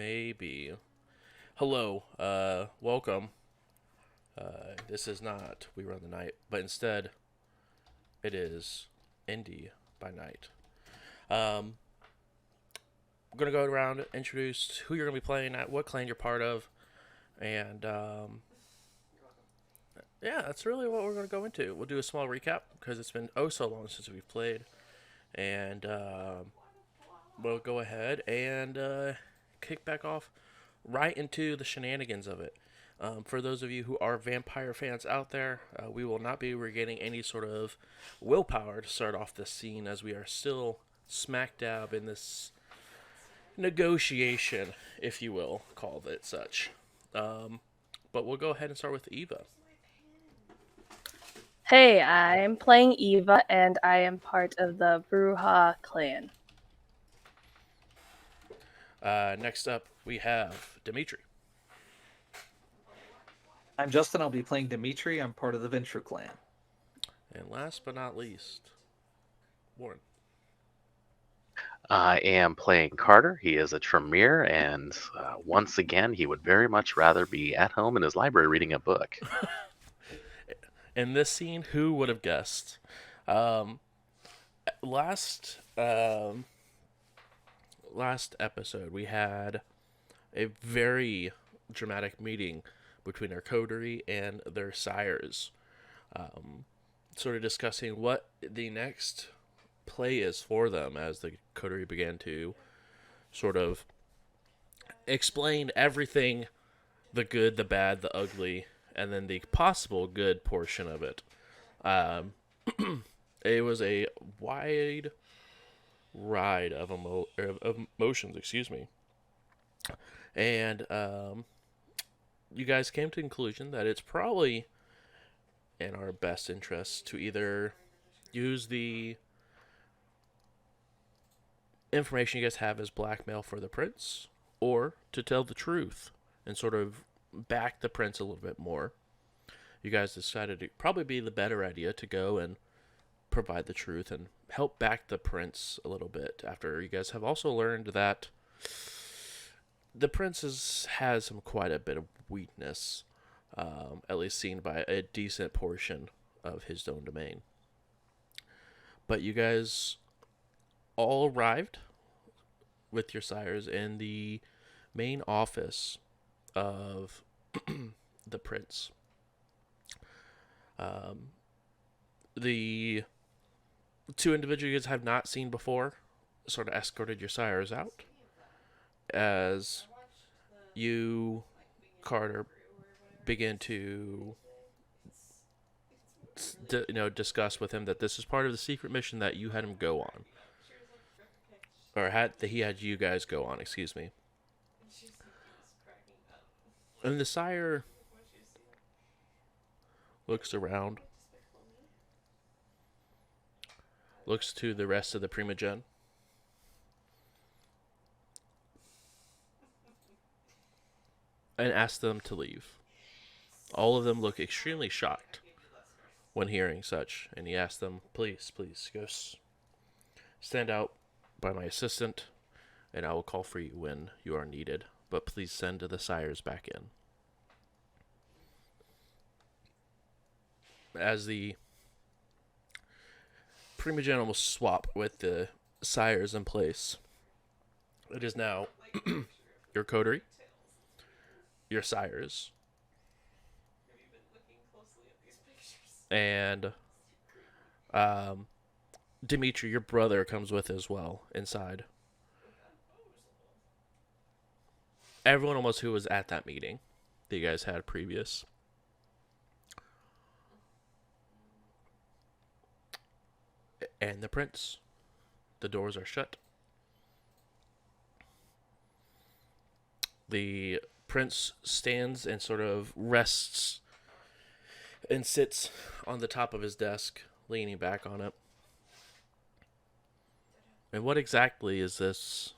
Maybe. Hello, welcome. This is not We Run the Night, but instead it is Indy by Night. Um, we're gonna go around, introduce who you're gonna be playing at, what clan you're part of, and yeah, that's really what we're gonna go into. We'll do a small recap because it's been oh so long since we've played, and we'll go ahead and kick back off right into the shenanigans of it. For those of you who are vampire fans out there, we will not be regaining any sort of willpower to start off this scene as we are still smack dab in this negotiation, if you will, call it such. Um, but we'll go ahead and start with Eva. Hey, I'm playing Eva, and I am part of the Bruja clan. Next up, we have Dimitri. I'm Justin. I'll be playing Dimitri. I'm part of the Venture clan. And last but not least, Warren. I am playing Carter. He is a Tremere, and once again, he would very much rather be at home in his library reading a book. In this scene, who would have guessed? Um, last episode, we had a very dramatic meeting between our coterie and their sires, sort of discussing what the next play is for them as the coterie began to sort of explain everything, the good, the bad, the ugly, and then the possible good portion of it. Um, it was a wide ride of, of emotions, excuse me. And you guys came to the conclusion that it's probably in our best interest to either use the information you guys have as blackmail for the prince or to tell the truth and sort of back the prince a little bit more. You guys decided it probably be the better idea to go and provide the truth and help back the prince a little bit after you guys have also learned that the prince has some quite a bit of weakness, at least seen by a decent portion of his own domain. But you guys all arrived with your sires in the main office of the prince. The two individuals you guys have not seen before sort of escorted your sires out as you, Carter, begin to discuss with him that this is part of the secret mission that you had him go on, or had that he had you guys go on. Excuse me. And the sire looks around, looks to the rest of the Primogen, and asks them to leave. All of them look extremely shocked when hearing such, and he asks them, please, go stand out by my assistant, and I will call for you when you are needed. But please send the sires back in. As the Primogen almost swap with the sires in place, it is now your coterie, your sires, and Dimitri, your brother, comes with as well inside. Everyone almost who was at that meeting that you guys had previous. And the prince. The doors are shut. The prince stands and sort of rests and sits on the top of his desk, leaning back on it. And what exactly is this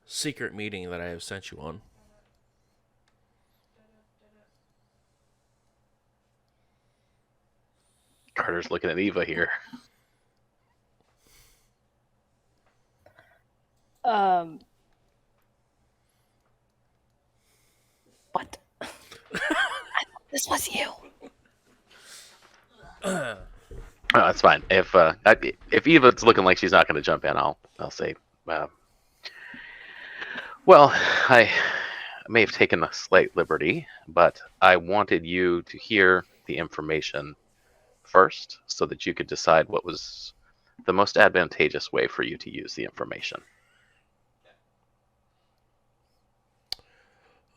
secret meeting that I have sent you on? Carter's looking at Eva here. Um, This was you. Oh, that's fine. If Eva's looking like she's not going to jump in, I'll say, uh, well, I may have taken a slight liberty, but I wanted you to hear the information first so that you could decide what was the most advantageous way for you to use the information.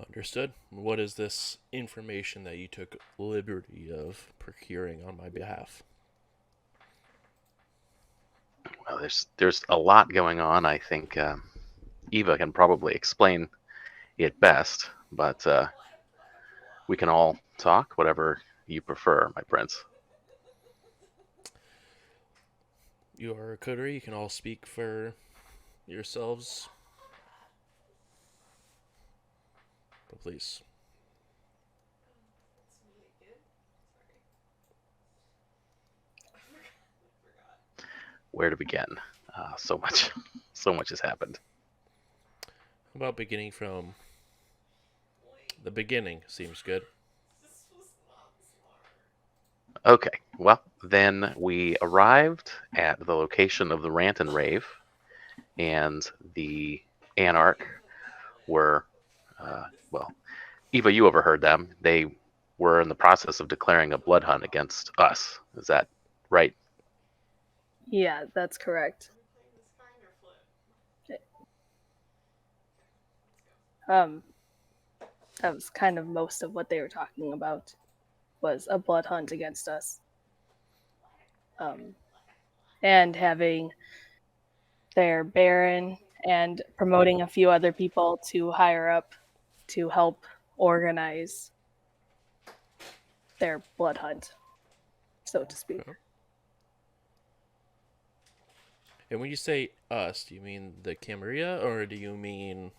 Understood. What is this information that you took liberty of procuring on my behalf? Well, there's a lot going on. I think Eva can probably explain it best, but we can all talk, whatever you prefer, my prince. You are a coterie. You can all speak for yourselves. But please. Where to begin? So much, so much has happened. How about beginning from the beginning? Seems good. Okay, well, then we arrived at the location of the rant and rave, and the Anarch were, well, Eva, you overheard them. They were in the process of declaring a blood hunt against us. Is that right? Yeah, that's correct. Um, that was kind of most of what they were talking about, was a blood hunt against us. And having their Baron and promoting a few other people to higher up to help organize their blood hunt, so to speak. Okay. And when you say us, do you mean the Camarilla or do you mean...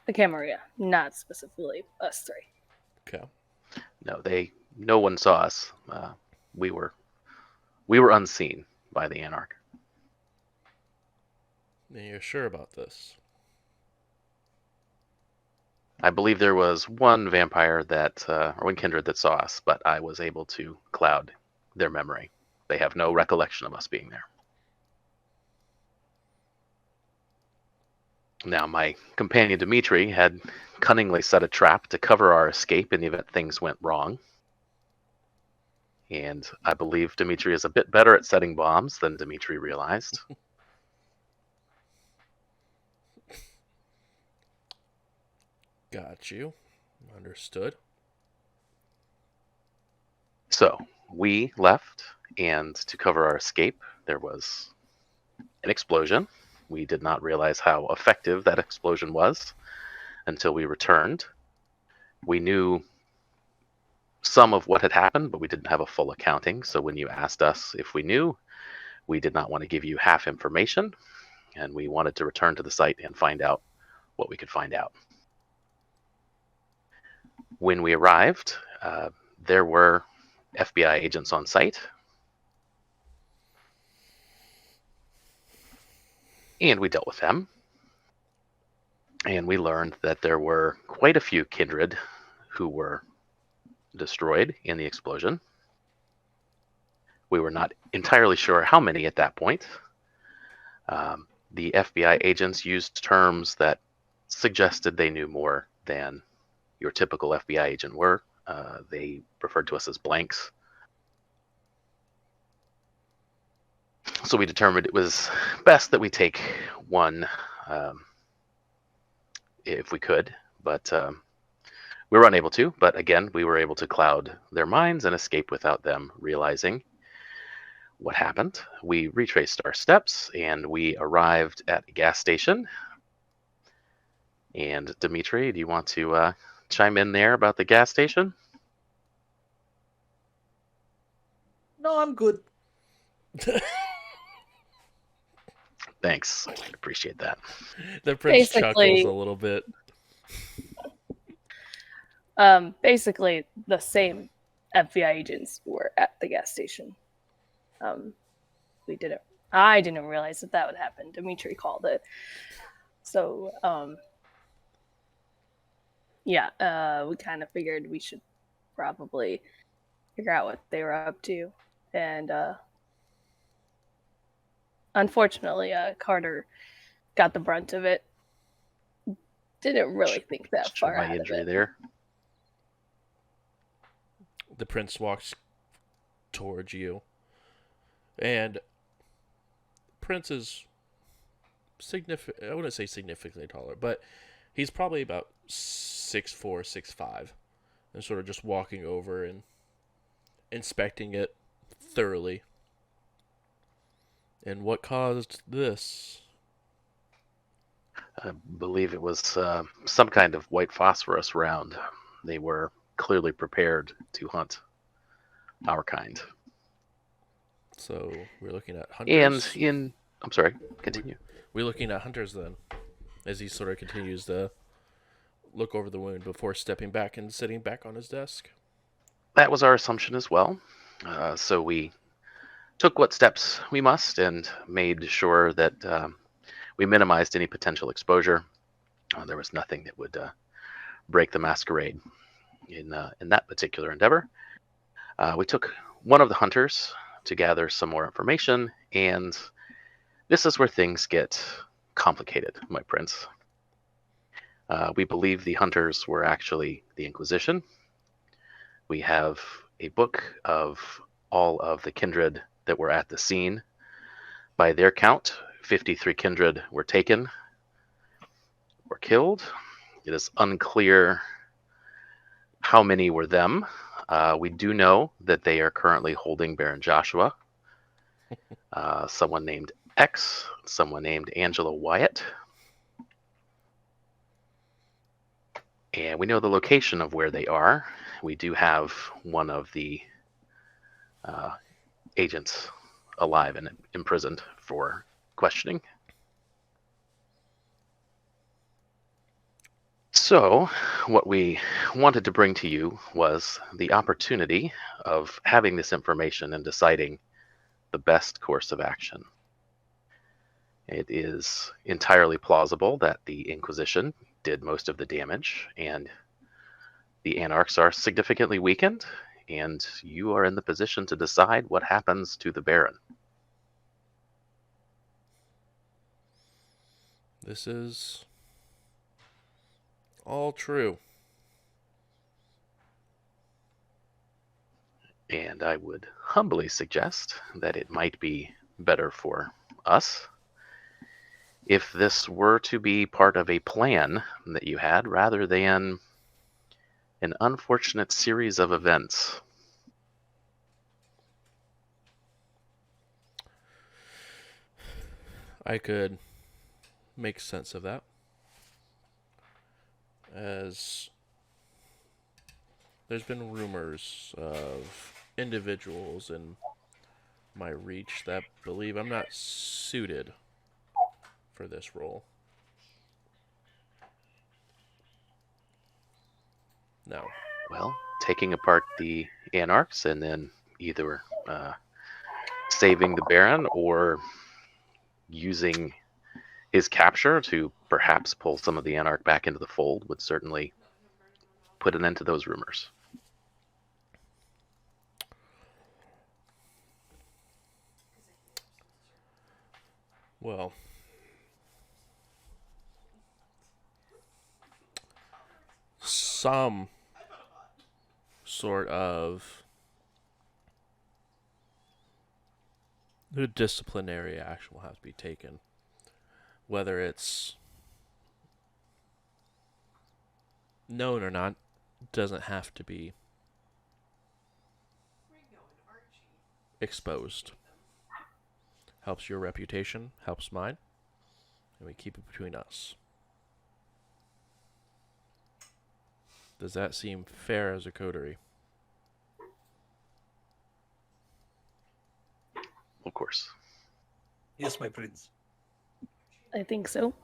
The Camarilla, not specifically us three. Okay. No one saw us. We were unseen by the Anarch. And you're sure about this? I believe there was one vampire or one kindred that saw us, but I was able to cloud their memory. They have no recollection of us being there. Now, my companion Dimitri had cunningly set a trap to cover our escape in the event things went wrong. And I believe Dimitri is a bit better at setting bombs than Dimitri realized. Got you. Understood. So we left, and to cover our escape, there was an explosion. We did not realize how effective that explosion was until we returned. We knew some of what had happened, but we didn't have a full accounting. So when you asked us if we knew, we did not want to give you half information, and we wanted to return to the site and find out what we could find out. When we arrived, there were FBI agents on site, and we dealt with them. And we learned that there were quite a few kindred who were destroyed in the explosion. We were not entirely sure how many at that point. The FBI agents used terms that suggested they knew more than your typical FBI agent were. They referred to us as blanks. So we determined it was best that we take one if we could, but we were unable to. But again, we were able to cloud their minds and escape without them realizing what happened. We retraced our steps and we arrived at a gas station. And Dimitri, do you want to chime in there about the gas station? No, I'm good. Thanks. I appreciate that. The prince Basically- chuckles a little bit. Basically, the same FBI agents were at the gas station. I didn't realize that would happen. Dimitri called it. So, we kind of figured we should probably figure out what they were up to. And unfortunately, Carter got the brunt of it. Didn't really think that Show far my out of injury it. there. The prince walks towards you, and Prince is I wouldn't say significantly taller, but he's probably about 6'4", 6'5", and sort of just walking over and inspecting it thoroughly. And what caused this? I believe it was some kind of white phosphorus round. They were clearly prepared to hunt our kind. So we're looking at hunters. And I'm sorry, continue. We're looking at hunters then, as he sort of continues to look over the wound before stepping back and sitting back on his desk. That was our assumption as well. So we took what steps we must and made sure that we minimized any potential exposure. There was nothing that would break the Masquerade in that particular endeavor. We took one of the hunters to gather some more information, and this is where things get complicated, my prince. We believe the hunters were actually the Inquisition. We have a book of all of the kindred that were at the scene. By their count, 53 kindred were taken or killed. It is unclear how many were them. We do know that they are currently holding Baron Joshua, someone named X, someone named Angela Wyatt. And we know the location of where they are. We do have one of the agents alive and imprisoned for questioning. So, what we wanted to bring to you was the opportunity of having this information and deciding the best course of action. It is entirely plausible that the Inquisition did most of the damage, and the Anarchs are significantly weakened, and you are in the position to decide what happens to the Baron. This is all true. And I would humbly suggest that it might be better for us if this were to be part of a plan that you had rather than an unfortunate series of events. I could make sense of that, as there's been rumors of individuals in my reach that believe I'm not suited for this role. No. Well, taking apart the Anarchs and then either saving the Baron or using his capture to perhaps pull some of the Anarch back into the fold would certainly put an end to those rumors. Well, some sort of disciplinary action will have to be taken. Whether it's known or not, doesn't have to be exposed. Helps your reputation, helps mine, and we keep it between us. Does that seem fair as a coterie? Of course. Yes, my prince. I think so.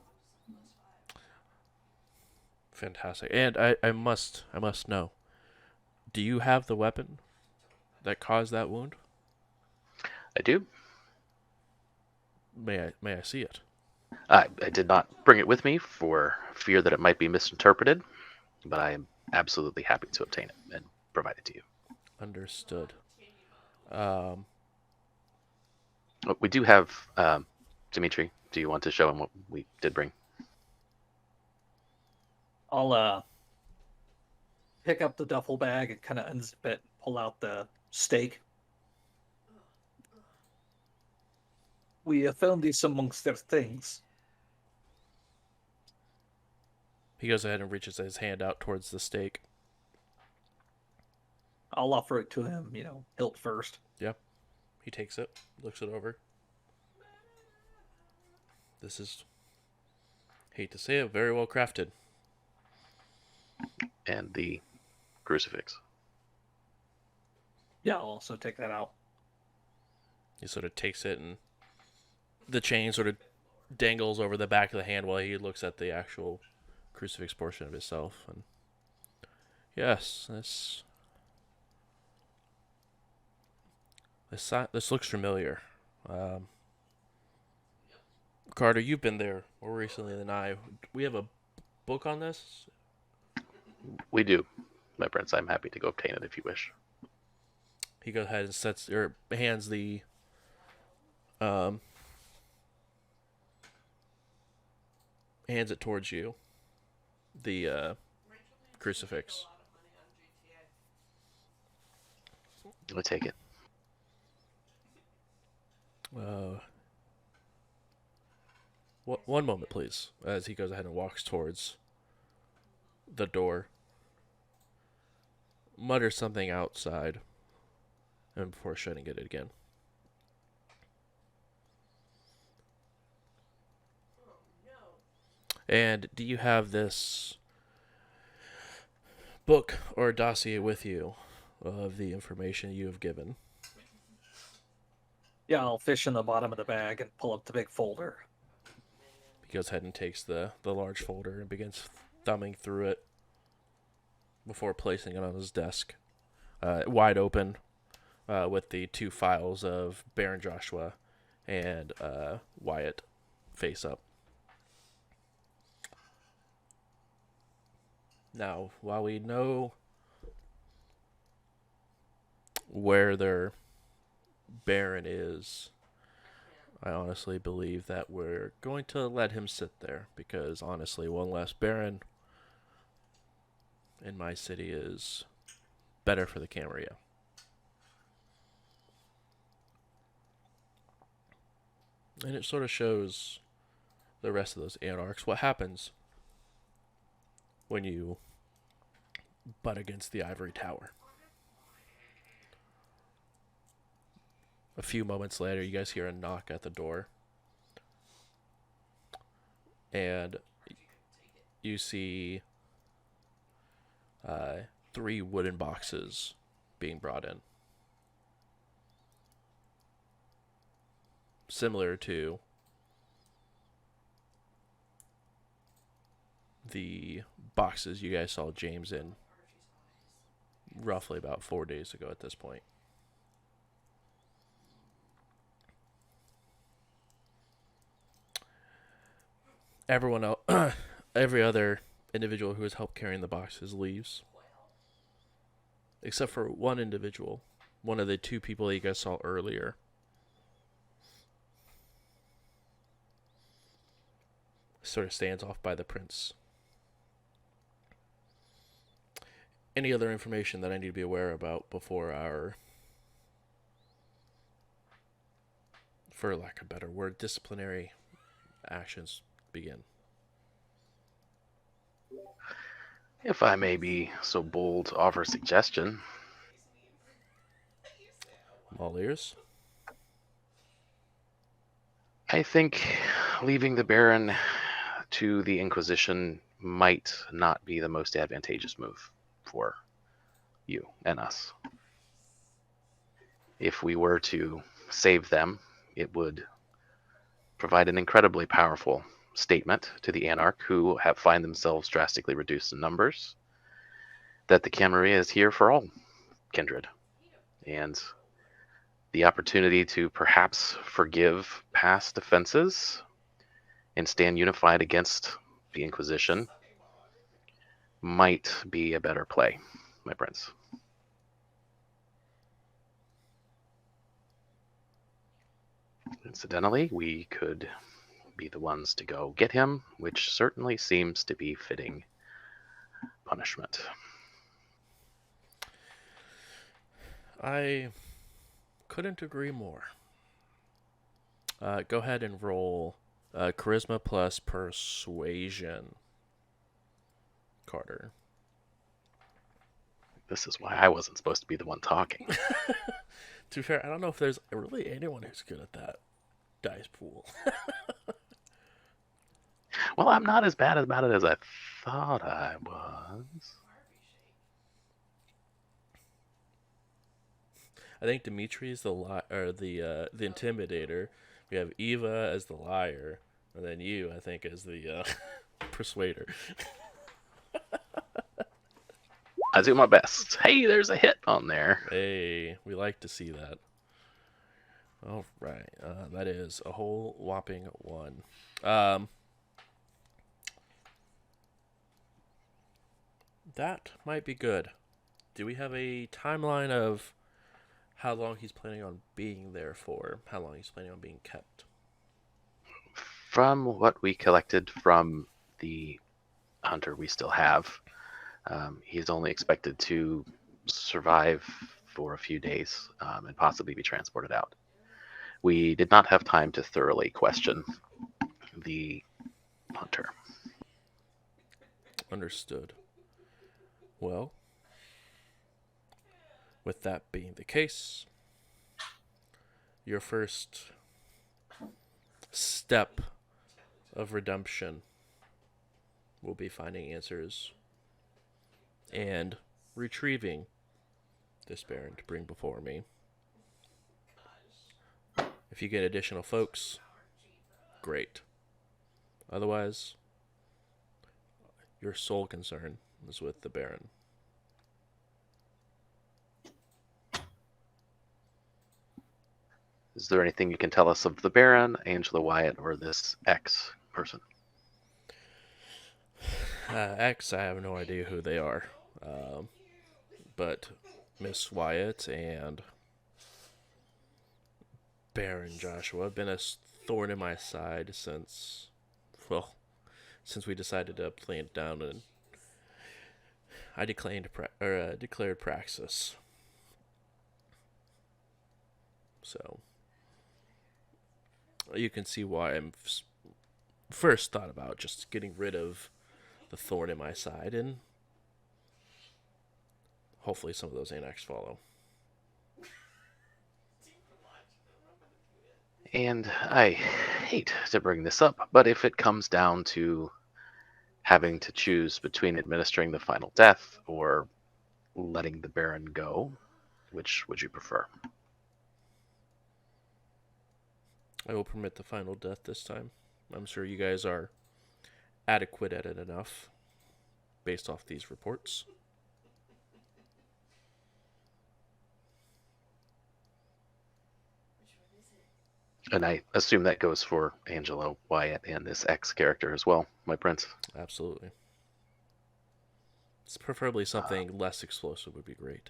Fantastic. And I must know. Do you have the weapon that caused that wound? I do. May I see it? I did not bring it with me for fear that it might be misinterpreted, but I am absolutely happy to obtain it and provided to you. Understood. We do have Dimitri. Do you want to show him what we did bring? I'll pick up the duffel bag and kind of unzip it, pull out the stake. We found this amongst their things. He goes ahead and reaches his hand out towards the stake. I'll offer it to him, hilt first. Yep. He takes it, looks it over. This is, hate to say it, very well crafted. And the crucifix. Yeah, I'll also take that out. He sort of takes it, and the chain sort of dangles over the back of the hand while he looks at the actual crucifix portion of itself. And yes, this looks familiar. Carter, you've been there more recently than I. We have a book on this? We do, my prince. I'm happy to go obtain it if you wish. He goes ahead and hands the hands it towards you. The crucifix. I'll take it. One moment, please, as he goes ahead and walks towards the door. Mutters something outside, and before shutting it again. And do you have this book or dossier with you of the information you have given? Yeah, I'll fish in the bottom of the bag and pull up the big folder. He goes ahead and takes the large folder and begins thumbing through it before placing it on his desk, wide open, with the two files of Baron Joshua and Wyatt face up. Now, while we know where their Baron is, I honestly believe that we're going to let him sit there, because honestly, one less Baron in my city is better for the Camarilla. And it sort of shows the rest of those anarchs what happens when you butt against the ivory tower. A few moments later, you guys hear a knock at the door. And you see 3 wooden boxes being brought in. Similar to the boxes you guys saw James in roughly about 4 days ago at this point. Everyone else, every other individual who has helped carrying the boxes leaves. Except for one individual. One of the 2 people that you guys saw earlier. Sort of stands off by the prince. Any other information that I need to be aware about before our, for lack of a better word, disciplinary actions begin? If I may be so bold to offer a suggestion. I'm all ears. I think leaving the Baron to the Inquisition might not be the most advantageous move for you and us. If we were to save them, it would provide an incredibly powerful statement to the Anarch who find themselves drastically reduced in numbers, that the Camarilla is here for all kindred. And the opportunity to perhaps forgive past offenses and stand unified against the Inquisition might be a better play, my prince. Incidentally, we could be the ones to go get him, which certainly seems to be fitting punishment. I couldn't agree more. Go ahead and roll charisma plus persuasion, Carter. This is why I wasn't supposed to be the one talking. To be fair, I don't know if there's really anyone who's good at that dice pool. Well, I'm not as bad about it as I thought I was. I think Dimitri is the intimidator. We have Eva as the liar, and then you, I think, as the persuader. I do my best. Hey, there's a hit on there. Hey, we like to see that. All right, that is a whole whopping 1. That might be good. Do we have a timeline of how long he's planning on being there for? How long he's planning on being kept? From what we collected from the hunter we still have, he's only expected to survive for a few days and possibly be transported out. We did not have time to thoroughly question the hunter. Understood. Well, with that being the case, your first step of redemption will be finding answers and retrieving this Baron to bring before me. If you get additional folks, great. Otherwise, your sole concern is with the Baron. Is there anything you can tell us of the Baron, Angela Wyatt, or this X person? X, I have no idea who they are. But Miss Wyatt and Baron Joshua have been a thorn in my side since we decided to plan it down, and I declared praxis. So you can see why I'm first thought about just getting rid of the thorn in my side, and hopefully some of those annex follow. And I hate to bring this up, but if it comes down to having to choose between administering the final death or letting the Baron go, which would you prefer? I will permit the final death this time. I'm sure you guys are adequate at it enough based off these reports. And I assume that goes for Angela Wyatt and this X character as well, my prince. Absolutely. It's preferably something less explosive would be great.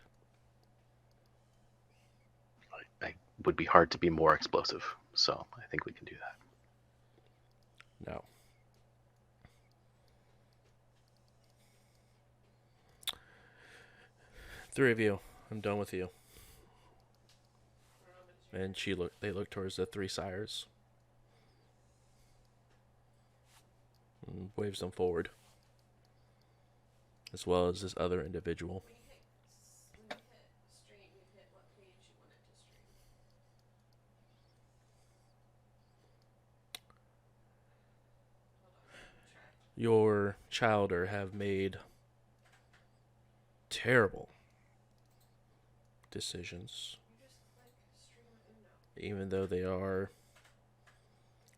I would be hard to be more explosive, so I think we can do that. Now, three of you, I'm done with you. And they look towards the 3 sires and waves them forward, as well as this other individual. Your childer have made terrible decisions, even though they are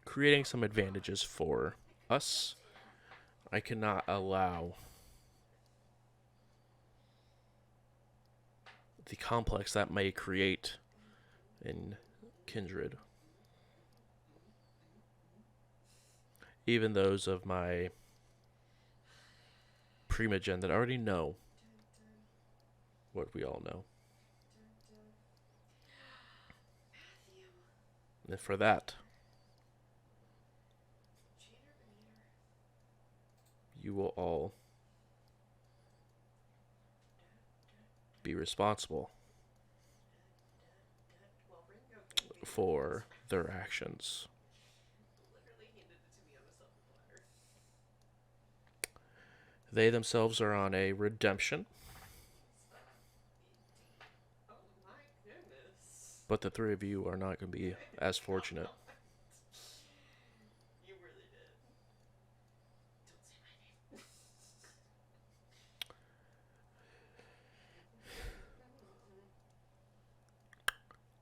creating some advantages for us. I cannot allow the complex that may create in kindred. Even those of my primogen that already know what we all know. And for that, you will all be responsible for their actions. They themselves are on a redemption, but the three of you are not going to be as fortunate.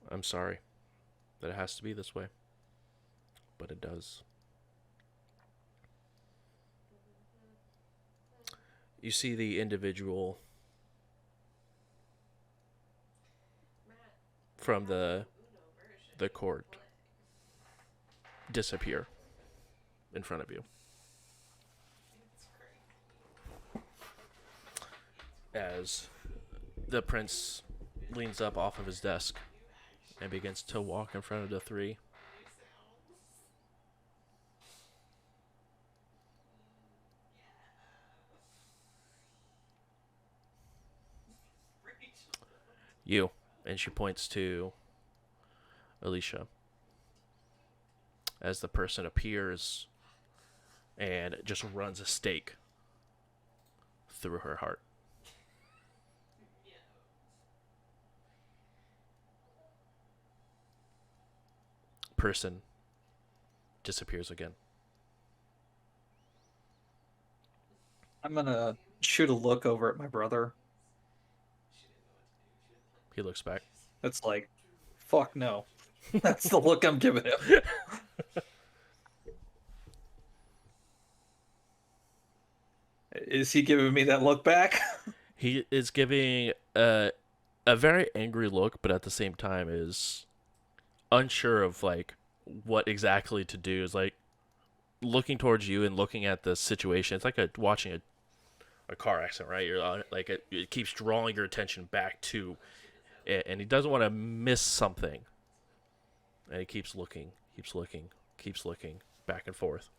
I'm sorry that it has to be this way, but it does. You see the individual from the court disappear in front of you. As the prince leans up off of his desk and begins to walk in front of the three. You. And she points to Alicia. As the person appears and just runs a stake through her heart. Person disappears again. I'm gonna shoot a look over at my brother. He looks back. It's like, fuck no. That's the look I'm giving him. Is he giving me that look back? He is giving a very angry look, but at the same time is unsure of like what exactly to do. Is like looking towards you and looking at the situation. It's like watching a car accident, right? You're like it keeps drawing your attention back to it, and he doesn't want to miss something. And he keeps looking, back and forth.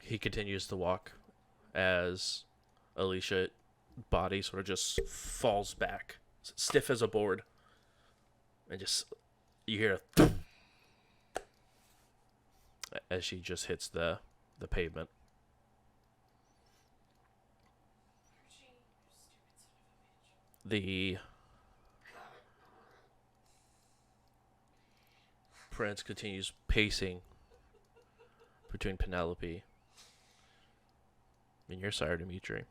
He continues to walk as Alicia's body sort of just falls back, stiff as a board. And just, you hear a thump as she just hits the pavement. The prince continues pacing between Penelope and your sire, Dimitri.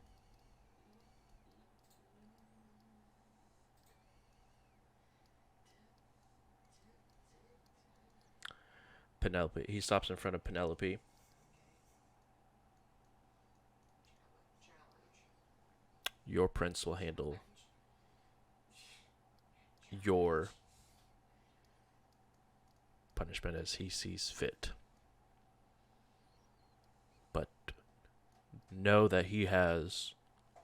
Penelope. He stops in front of Penelope. Your prince will handle your punishment as he sees fit. But know that he has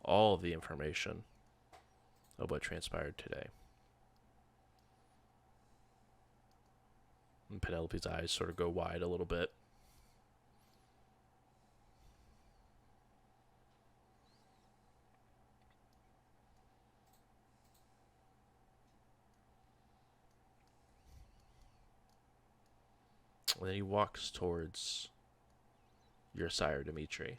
all of the information of what transpired today. And Penelope's eyes sort of go wide a little bit. And then he walks towards your sire, Dimitri.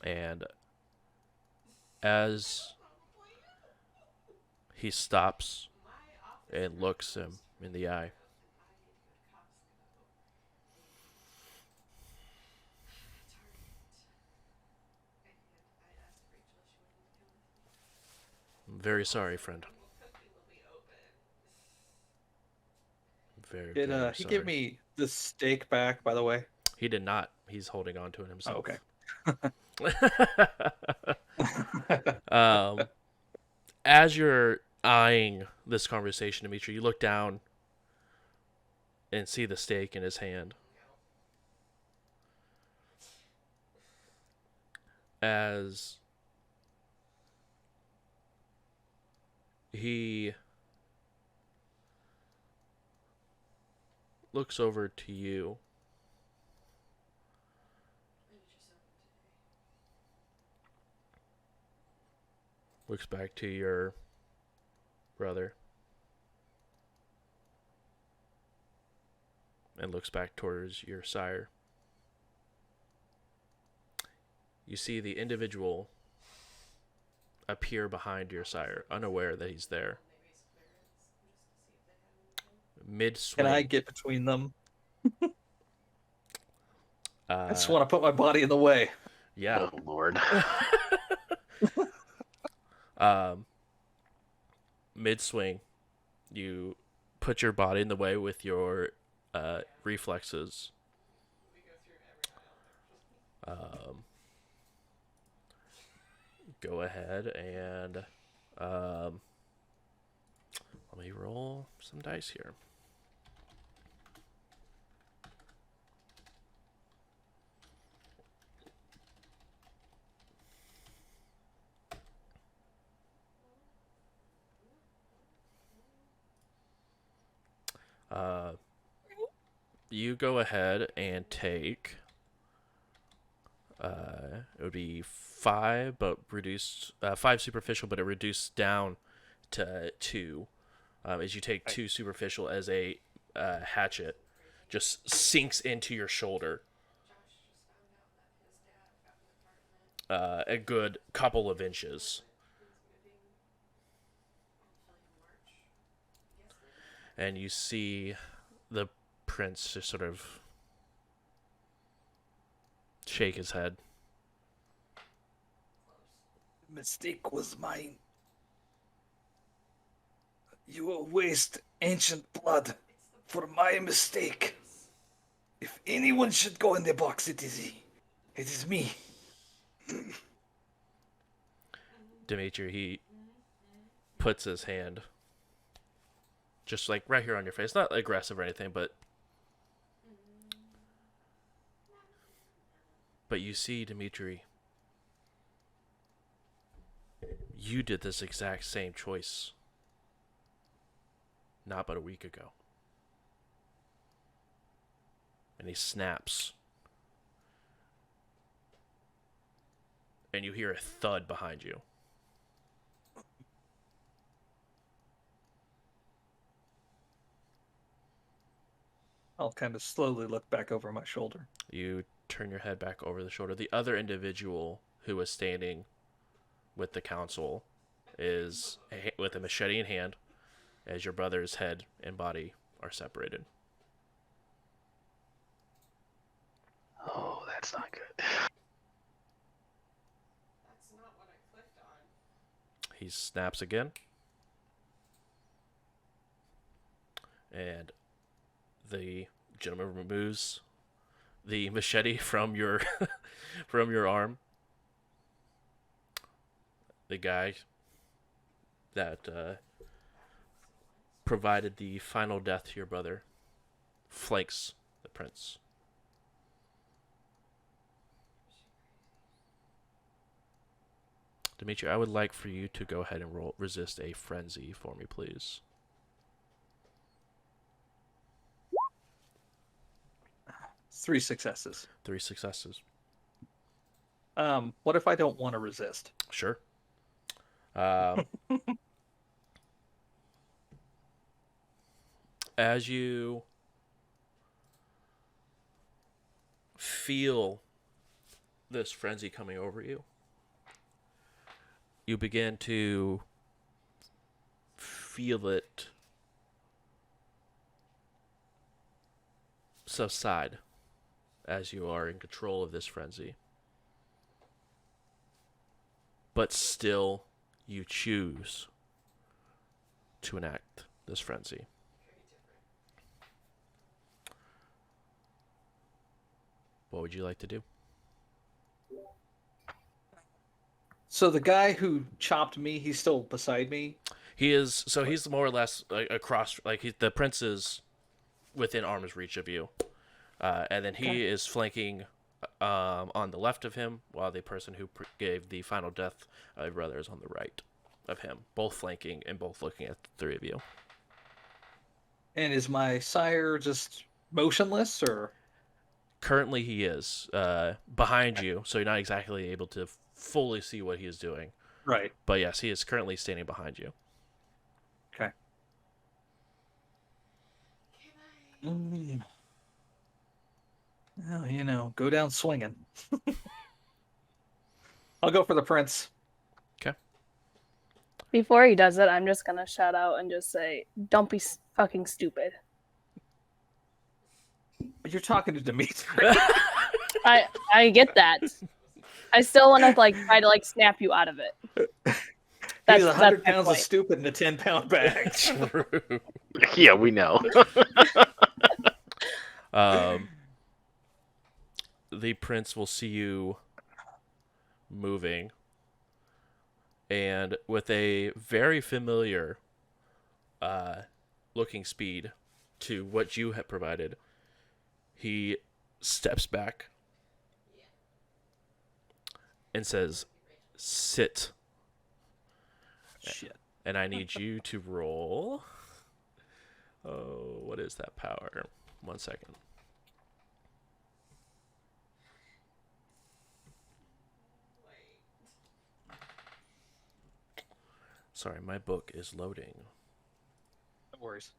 And as he stops and looks him in the eye, I'm very sorry, friend. Very, Did very he sorry. give me the steak back, by the way? He did not. He's holding on to it himself. Okay. As you're eyeing this conversation, Dimitri, you look down and see the steak in his hand. as he looks over to you. Looks back to your brother. And looks back towards your sire. You see the individual appear behind your sire, unaware that he's there. Mid-swing. Can I get between them? I just Uh, want to put my body in the way. yeah. Oh Lord. Mid-swing, you put your body in the way with your reflexes. Go ahead and let me roll some dice here. You go ahead and take. It would be 5, but reduced 5 superficial, but it reduced down to 2. As you take 2 superficial as a hatchet just sinks into your shoulder. A good couple of inches. And you see the prince just sort of shake his head. Mistake was mine. You will waste ancient blood for my mistake. If anyone should go in the box, it is he. It is me. Dimitri, he puts his hand just like right here on your face. Not aggressive or anything, but you see, Dimitri, you did this exact same choice not but a week ago. And he snaps. And you hear a thud behind you. I'll kind of slowly look back over my shoulder. You turn your head back over the shoulder. The other individual who was standing with the council is with a machete in hand as your brother's head and body are separated. Oh, that's not good. That's not what I clicked on. He snaps again. And the gentleman removes the machete from your from your arm. The guy that provided the final death to your brother flanks the prince. Dimitri, I would like for you to go ahead and roll resist a frenzy for me, please. 3 successes. 3 successes. What if I don't want to resist? Sure. As you feel this frenzy coming over you, you begin to feel it subside as you are in control of this frenzy. But still, you choose to enact this frenzy. What would you like to do? So the guy who chopped me, he's still beside me? He is, so he's more or less like across, like the prince is within arm's reach of you. And then he is flanking on the left of him, while the person who gave the final death brother is on the right of him, both flanking and both looking at the three of you. And is my sire just motionless, or? Currently, he is behind you, so you're not exactly able to fully see what he is doing. Right. But yes, he is currently standing behind you. Okay. Well, go down swinging. I'll go for the prince. Okay. Before he does it, I'm just gonna shout out and just say, "Don't be fucking stupid." But you're talking to Dimitri. I get that. I still want to try to snap you out of it. He's 100 my pounds of point. stupid in a 10-pound bag. True. Yeah, we know. The prince will see you moving, and with a very familiar looking speed to what you have provided, he steps back and says, "Sit." Shit. And I need you to roll. Oh, what is that power? 1 second. Sorry, my book is loading. No worries.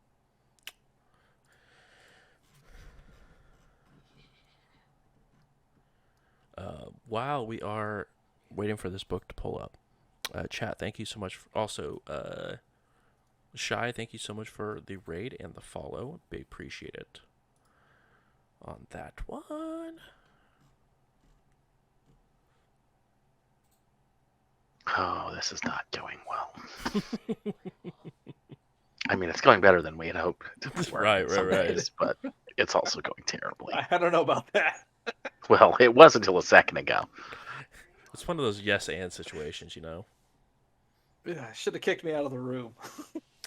While we are waiting for this book to pull up, chat, thank you so much. Also, Shy, thank you so much for the raid and the follow. Big appreciate it on that one. Oh, this is not going well. I mean, it's going better than we had hoped. Right. But it's also going terribly. I don't know about that. Well, it was until a second ago. It's one of those yes and situations, Yeah, should have kicked me out of the room.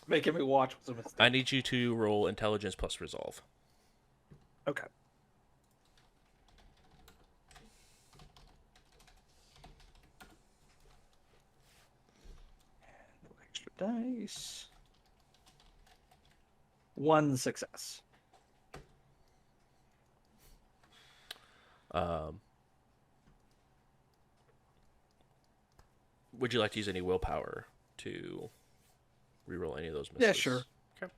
Making me watch was a mistake. I need you to roll intelligence plus resolve. Okay. No extra dice. 1 success. Would you like to use any willpower to reroll any of those misses? Yeah, sure. Okay.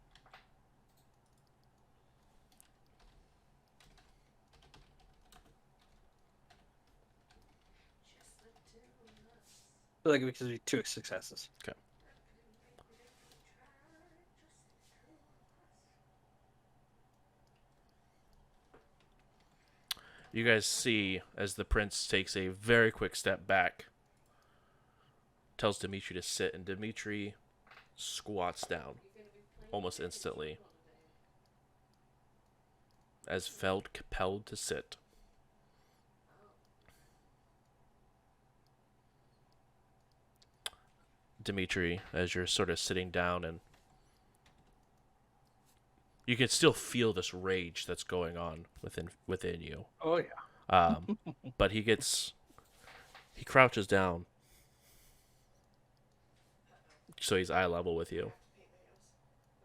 I feel like it could be 2 successes. Okay. You guys see as the prince takes a very quick step back, tells Dimitri to sit, and Dimitri squats down almost instantly, as felt compelled to sit. Dimitri, as you're sort of sitting down, and you can still feel this rage that's going on within you. Oh, yeah. But he crouches down, so he's eye level with you. I'm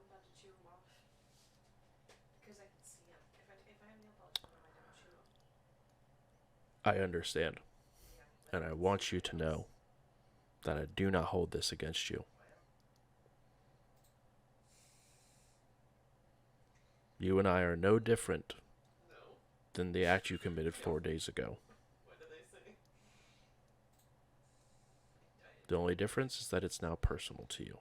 about to chew him off. Because I can see him. If I have nail polish on, I don't chew him. I understand, and I want you to know that I do not hold this against you. You and I are no different than the act you committed 4 days ago. What did they say? The only difference is that it's now personal to you.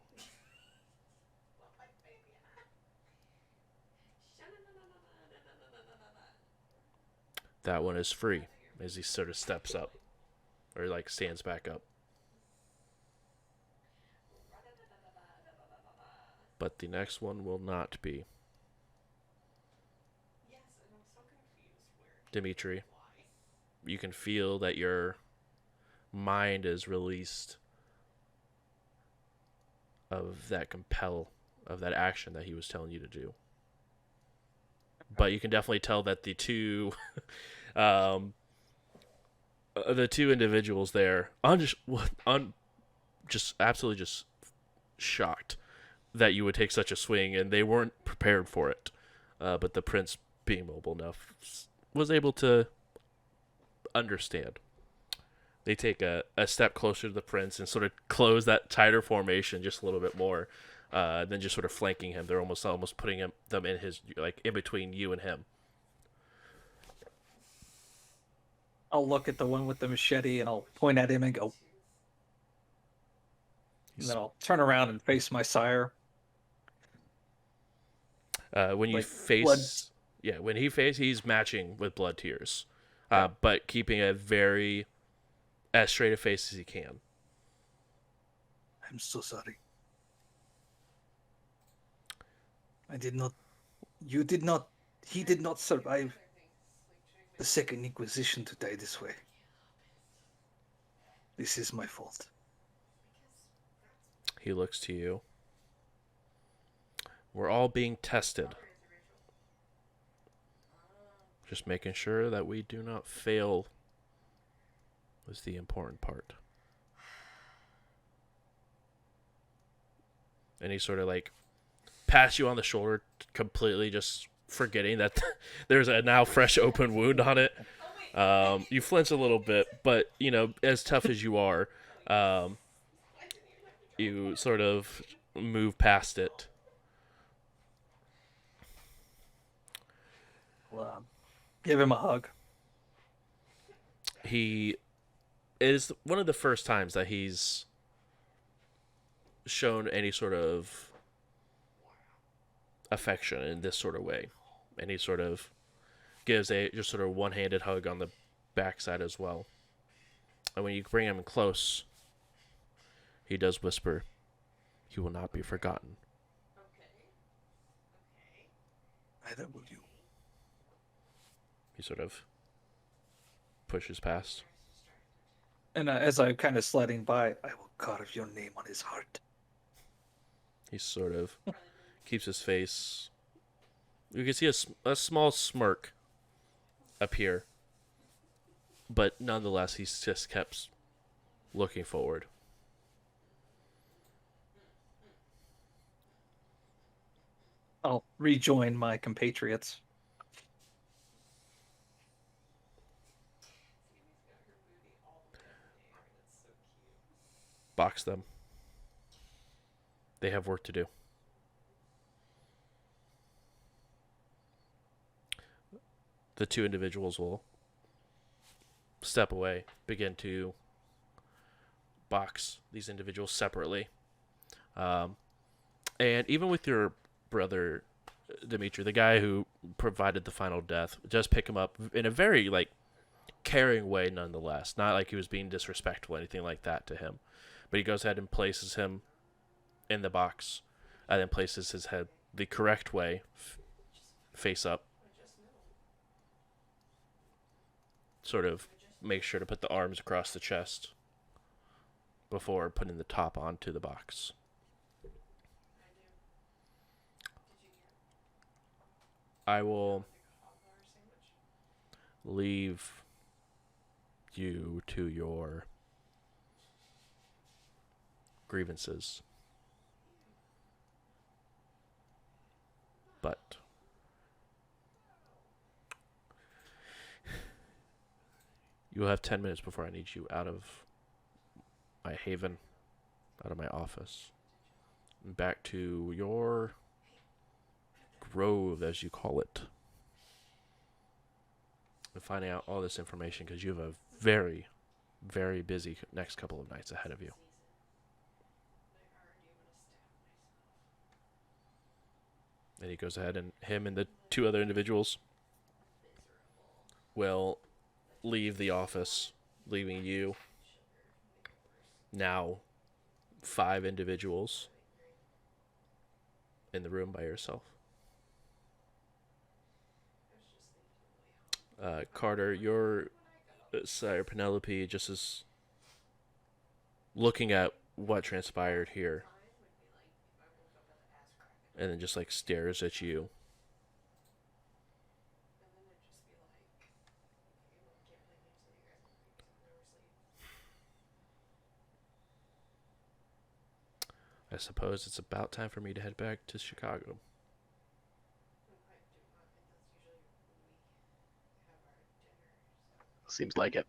That one is free, as he sort of steps up, or stands back up. But the next one will not be. Yes, and I'm so confused where. Dimitri, you can feel that your mind is released of that action that he was telling you to do. But you can definitely tell that the two the two individuals there, just absolutely just shocked that you would take such a swing, and they weren't prepared for it. But the prince, being mobile enough, was able to understand. They take a step closer to the prince and sort of close that tighter formation just a little bit more, then just sort of flanking him. They're almost putting them in his, like, in between you and him. I'll look at the one with the machete and I'll point at him and go. And then I'll turn around and face my sire. When you Like, face, blood. yeah, when he's matching with blood tears, Okay. but keeping a very as straight a face as he can. I'm so sorry. I did not. You did not. He did not survive the Second Inquisition to die this way. This is my fault. He looks to you. We're all being tested. Just making sure that we do not fail was the important part. And he sort of like pats you on the shoulder, completely just forgetting that there's a now fresh open wound on it. You flinch a little bit, but you know, as tough as you are, you sort of move past it. Well, give him a hug. He it is one of the first times that he's shown any sort of affection in this sort of way, and he sort of gives a just sort of one-handed hug on the backside as well. And when you bring him close, he does whisper, "You will not be forgotten." Neither will you. He sort of pushes past. And as I'm kind of sliding by, I will carve your name on his heart. He sort of keeps his face. You can see a small smirk appear, but nonetheless, he's just kept looking forward. I'll rejoin my compatriots. Box them. They have work to do. The two individuals will step away, begin to box these individuals separately. And even with your brother, Dimitri, the guy who provided the final death, just pick him up in a very, like, caring way nonetheless. Not like he was being disrespectful or anything like that to him. But he goes ahead and places him in the box, and then places his head the correct way, face up. Sort of make sure to put the arms across the chest before putting the top onto the box. I will leave you to your grievances. But you will have 10 minutes before I need you out of my haven, out of my office, and back to your grove, as you call it, and finding out all this information, because you have a very, very busy next couple of nights ahead of you. And he goes ahead, and him and the two other individuals will leave the office, leaving you, now 5 individuals, in the room by yourself. Carter, your sire Penelope just is looking at what transpired here, and then just like stares at you. I suppose it's about time for me to head back to Chicago. Seems like it.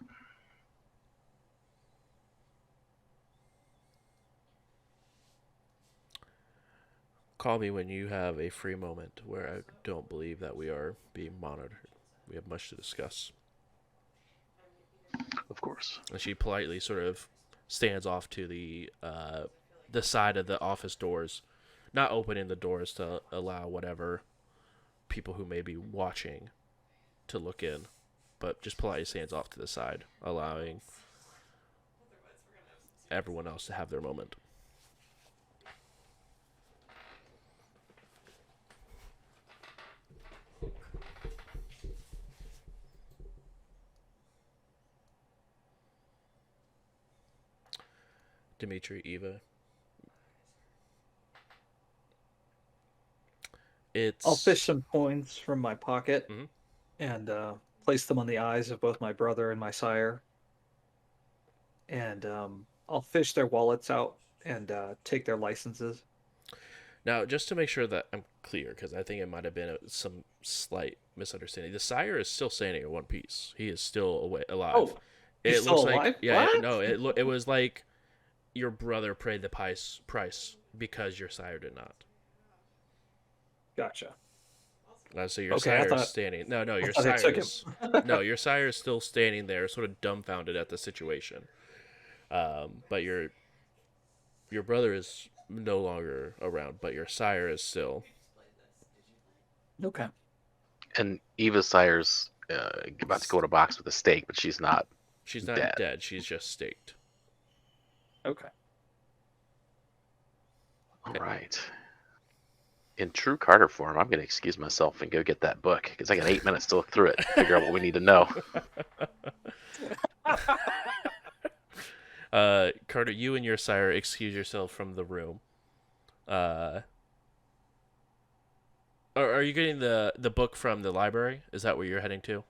Call me when you have a free moment where I don't believe that we are being monitored. We have much to discuss. Of course. And she politely sort of stands off to the side of the office doors, not opening the doors to allow whatever people who may be watching to look in, but just politely stands off to the side, allowing everyone else to have their moment. Dimitri, Eva. I'll fish some coins from my pocket Mhm. and place them on the eyes of both my brother and my sire. And I'll fish their wallets out and take their licenses. Now, just to make sure that I'm clear, because I think it might have been some slight misunderstanding. The sire is still standing in one piece. He is still alive. Oh, he's It still looks alive? like yeah, What? no, it was like your brother paid the price because your sire did not. Gotcha. So your Okay, I sire is thought standing. No, your thought they sire took him. is no, your sire is still standing there, sort of dumbfounded at the situation. But your brother is no longer around, but your sire is still. Okay. And Eva's sire's about to go in a box with a stake, but she's not. She's not Dead. dead. She's just staked. Okay. All right. In true Carter form, I'm going to excuse myself and go get that book because I got 8 minutes to look through it, figure out what we need to know. Carter, you and your sire excuse yourself from the room. Are you getting the book from the library? Is that where you're heading to?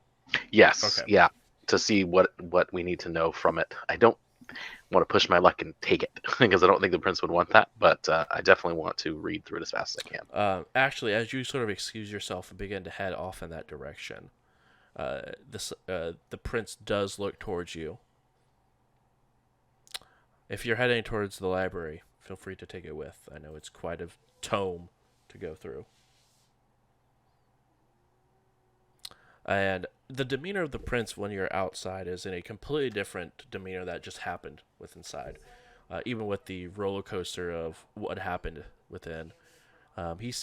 Yes, Okay. yeah, to see what we need to know from it. I don't want to push my luck and take it because I don't think the prince would want that, but I definitely want to read through it as fast as I can. Actually, as you sort of excuse yourself and begin to head off in that direction, the prince does look towards you. If you're heading towards the library, feel free to take it with. I know it's quite a tome to go through. And the demeanor of the prince when you're outside is in a completely different demeanor that just happened with inside. Even with the roller coaster of what happened within, he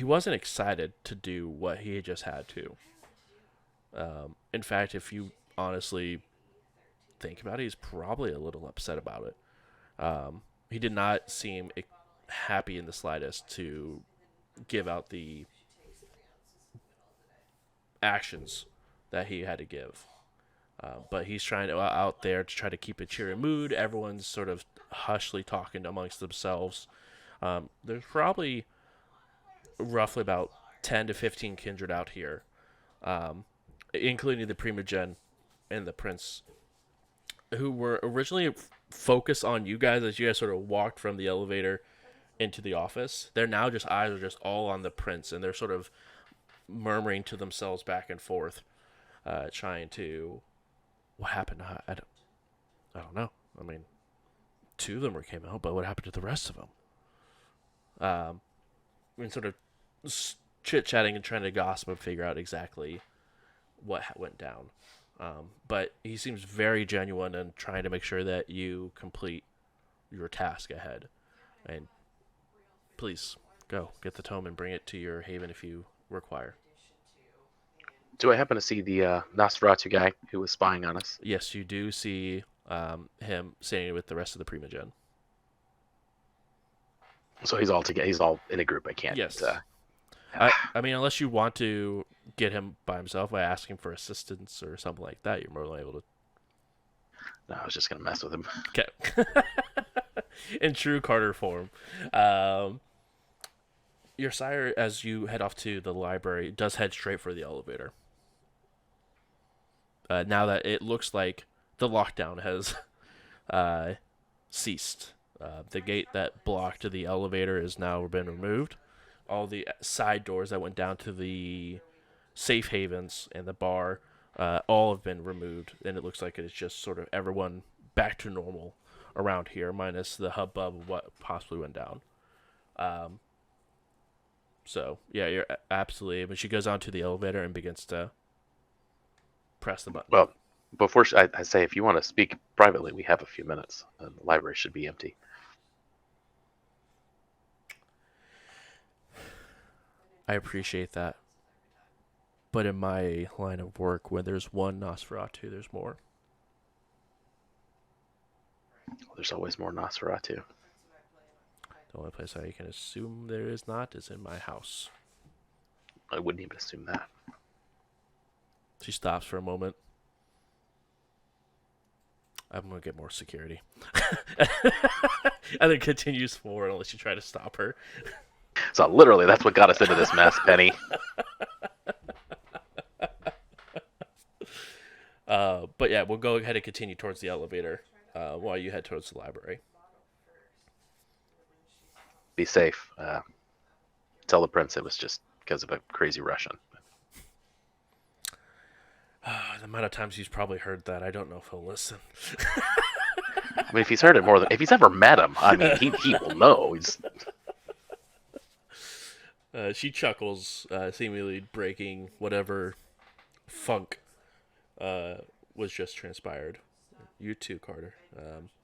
wasn't excited to do what he had just had to. In fact, if you honestly think about it, he's probably a little upset about it. He did not seem happy in the slightest to give out the actions that he had to give. But he's trying to out there to try to keep a cheery mood. Everyone's sort of hushly talking amongst themselves. There's probably roughly about 10 to 15 kindred out here, including the Primogen and the Prince, who were originally focused on you guys as you guys sort of walked from the elevator into the office. They're now just eyes are just all on the Prince, and they're sort of murmuring to themselves back and forth, trying to, what happened? I don't know. I mean, 2 of them came out, but what happened to the rest of them? And sort of chit chatting and trying to gossip and figure out exactly what went down. But he seems very genuine and trying to make sure that you complete your task ahead. And please go get the tome and bring it to your haven if you require. Do I happen to see the Nosferatu guy who was spying on us? Yes, you do see him standing with the rest of the Primogen. So he's all together. He's all in a group. I can't. Yes. I mean, unless you want to get him by himself by asking for assistance or something like that, you're more than able to. No, I was just gonna mess with him. Okay. In true Carter form. Your sire, as you head off to the library, does head straight for the elevator. Now that it looks like the lockdown has ceased. The gate that blocked the elevator has now been removed. All the side doors that went down to the safe havens and the bar, all have been removed, and it looks like it's just sort of everyone back to normal around here, minus the hubbub of what possibly went down. So yeah, you're absolutely. But she goes onto the elevator and begins to press the button. Well, before I say, if you want to speak privately, we have a few minutes. The library should be empty. I appreciate that. But in my line of work, when there's one Nosferatu, there's more. There's always more Nosferatu. The only place I can assume there is not is in my house. I wouldn't even assume that. She stops for a moment. I'm going to get more security. And then continues forward unless you try to stop her. So literally, that's what got us into this mess, Penny. But yeah, we'll go ahead and continue towards the elevator while you head towards the library. Be safe. Tell the prince it was just because of a crazy Russian. The amount of times he's probably heard that, I don't know if he'll listen. I mean, if he's heard it more than if he's ever met him, I mean, he will know. She chuckles, seemingly breaking whatever funk was just transpired. You too, Carter.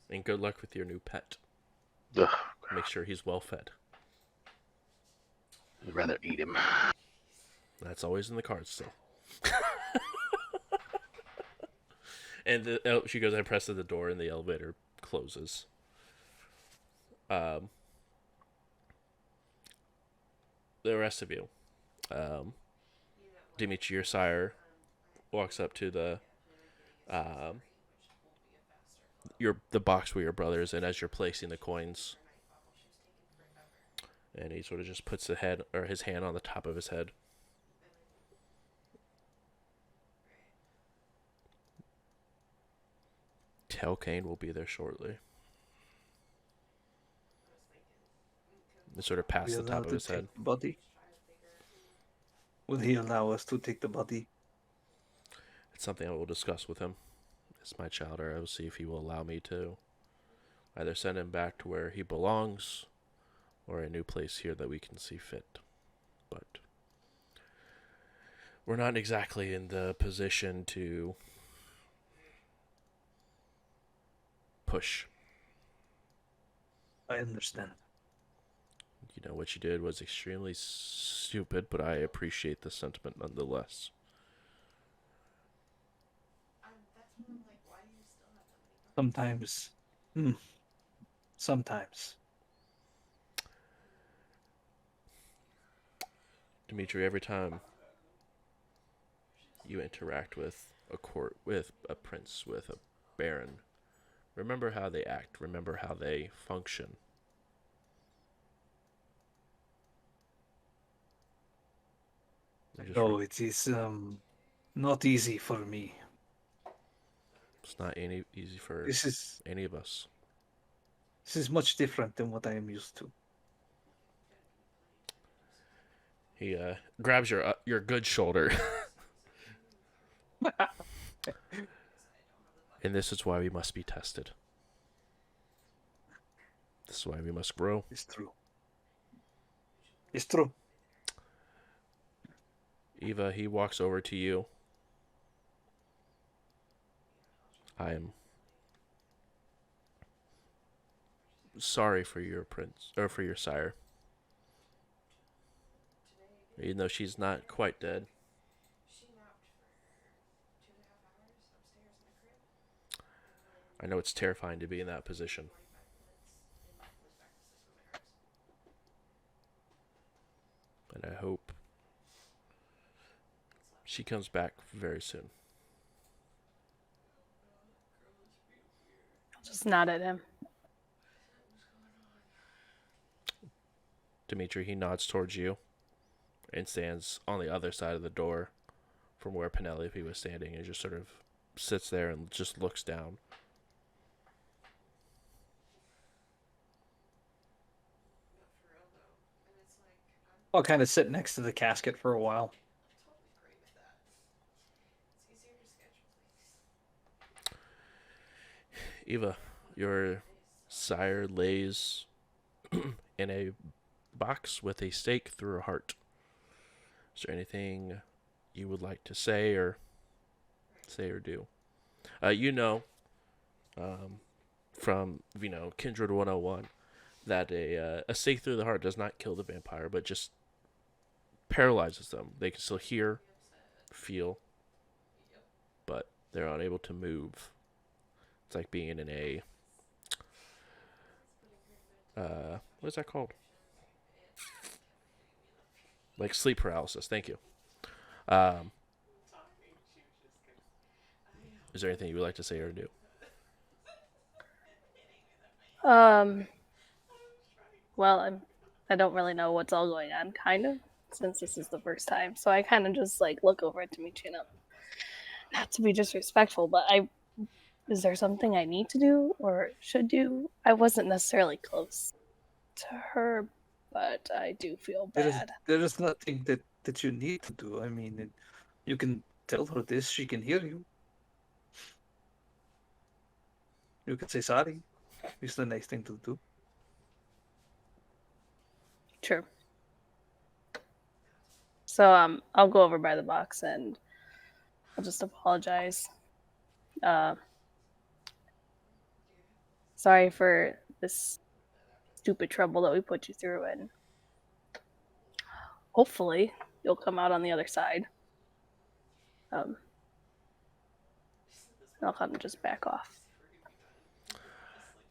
And good luck with your new pet. Ugh, Make sure he's well fed. I'd rather eat him. That's always in the cards still. And she goes and presses the door, and the elevator closes. The rest of you, Dimitri, your sire, walks up to the box with your brothers, and as you're placing the coins, and he sort of just puts his hand on the top of his head. Tell Kane will be there shortly. And sort of past the top of his head. Body? Will he allow us to take the body? It's something I will discuss with him. It's my child, or I will see if he will allow me to either send him back to where he belongs or a new place here that we can see fit. But we're not exactly in the position to push. I understand. You know, what you did was extremely stupid, but I appreciate the sentiment nonetheless. Sometimes. Sometimes. Dimitri, every time you interact with a court, with a prince, with a baron, remember how they act, remember how they function. No, it is not easy for me. It's not easy for any of us. This is much different than what I am used to. He grabs your good shoulder. And this is why we must be tested. This is why we must grow. It's true. It's true. Eva, he walks over to you. I am sorry for your prince, or for your sire. Even though she's not quite dead. I know it's terrifying to be in that position. And I hope she comes back very soon. I'll just nod at him. Dimitri, he nods towards you and stands on the other side of the door from where Penelope was standing, and just sort of sits there and just looks down. I'll kind of sit next to the casket for a while. Totally great with that. It's easier to schedule things. Eva, your sire lays in a box with a stake through a heart. Is there anything you would like to say or do? You know, from Kindred 101 that a stake through the heart does not kill the vampire, but just paralyzes them. They can still hear, feel, but they're unable to move. It's like being in a what is that called? Like sleep paralysis. Thank you. Is there anything you would like to say or do? Well, I don't really know what's all going on, kind of, since this is the first time. So I kind of just like look over at Dimitri, not to be disrespectful, but is there something I need to do or should do? I wasn't necessarily close to her, but I do feel bad. There is nothing that you need to do. I mean, you can tell her this. She can hear you. You can say sorry. It's the nice thing to do. True. So I'll go over by the box and I'll just apologize. Sorry for this stupid trouble that we put you through, and hopefully you'll come out on the other side. I'll kind of just back off.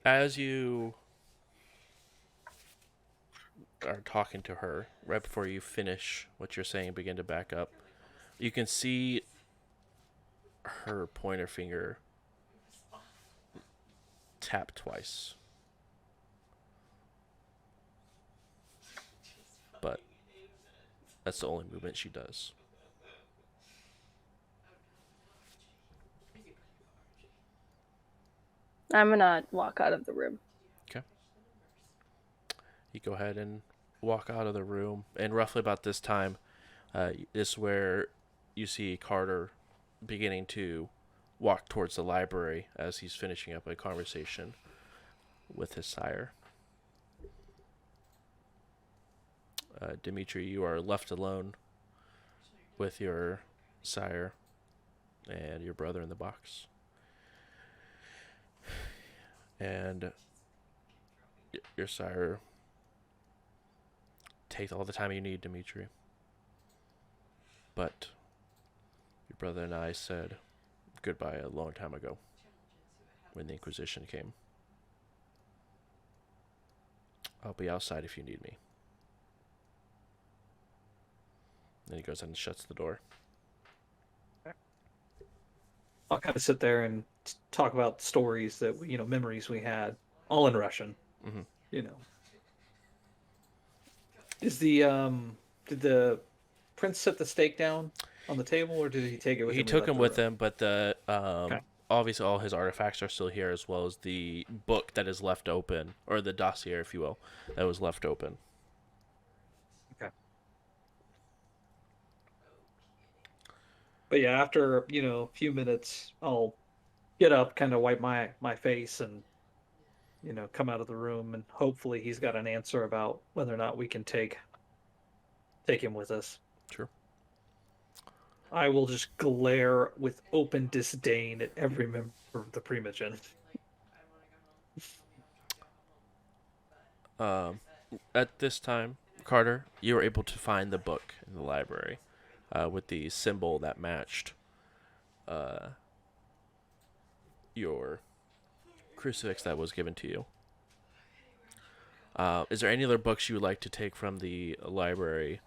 As you are talking to her, right before you finish what you're saying, begin to back up, you can see her pointer finger tap twice. But that's the only movement she does. I'm gonna walk out of the room. Okay. You go ahead and walk out of the room, and roughly about this time, is where you see Carter beginning to walk towards the library as he's finishing up a conversation with his sire. Dimitri, you are left alone with your sire and your brother in the box. And your sire, take all the time you need, Dimitri. But your brother and I said goodbye a long time ago when the Inquisition came. I'll be outside if you need me. Then he goes and shuts the door. I'll kind of sit there and talk about stories that memories we had, all in Russian. Mm-hmm. Is the did the prince set the stake down on the table, or did he take it with him? He took him with room? him, but the obviously all his artifacts are still here, as well as the book that is left open, or the dossier, if you will, that was left open. Okay. But yeah, after a few minutes, I'll get up, kind of wipe my face, and come out of the room, and hopefully he's got an answer about whether or not we can take him with us. Sure. I will just glare with open disdain at every member of the Primogen. At this time, Carter, you were able to find the book in the library with the symbol that matched your crucifix that was given to you. Is there any other books you would like to take from the library?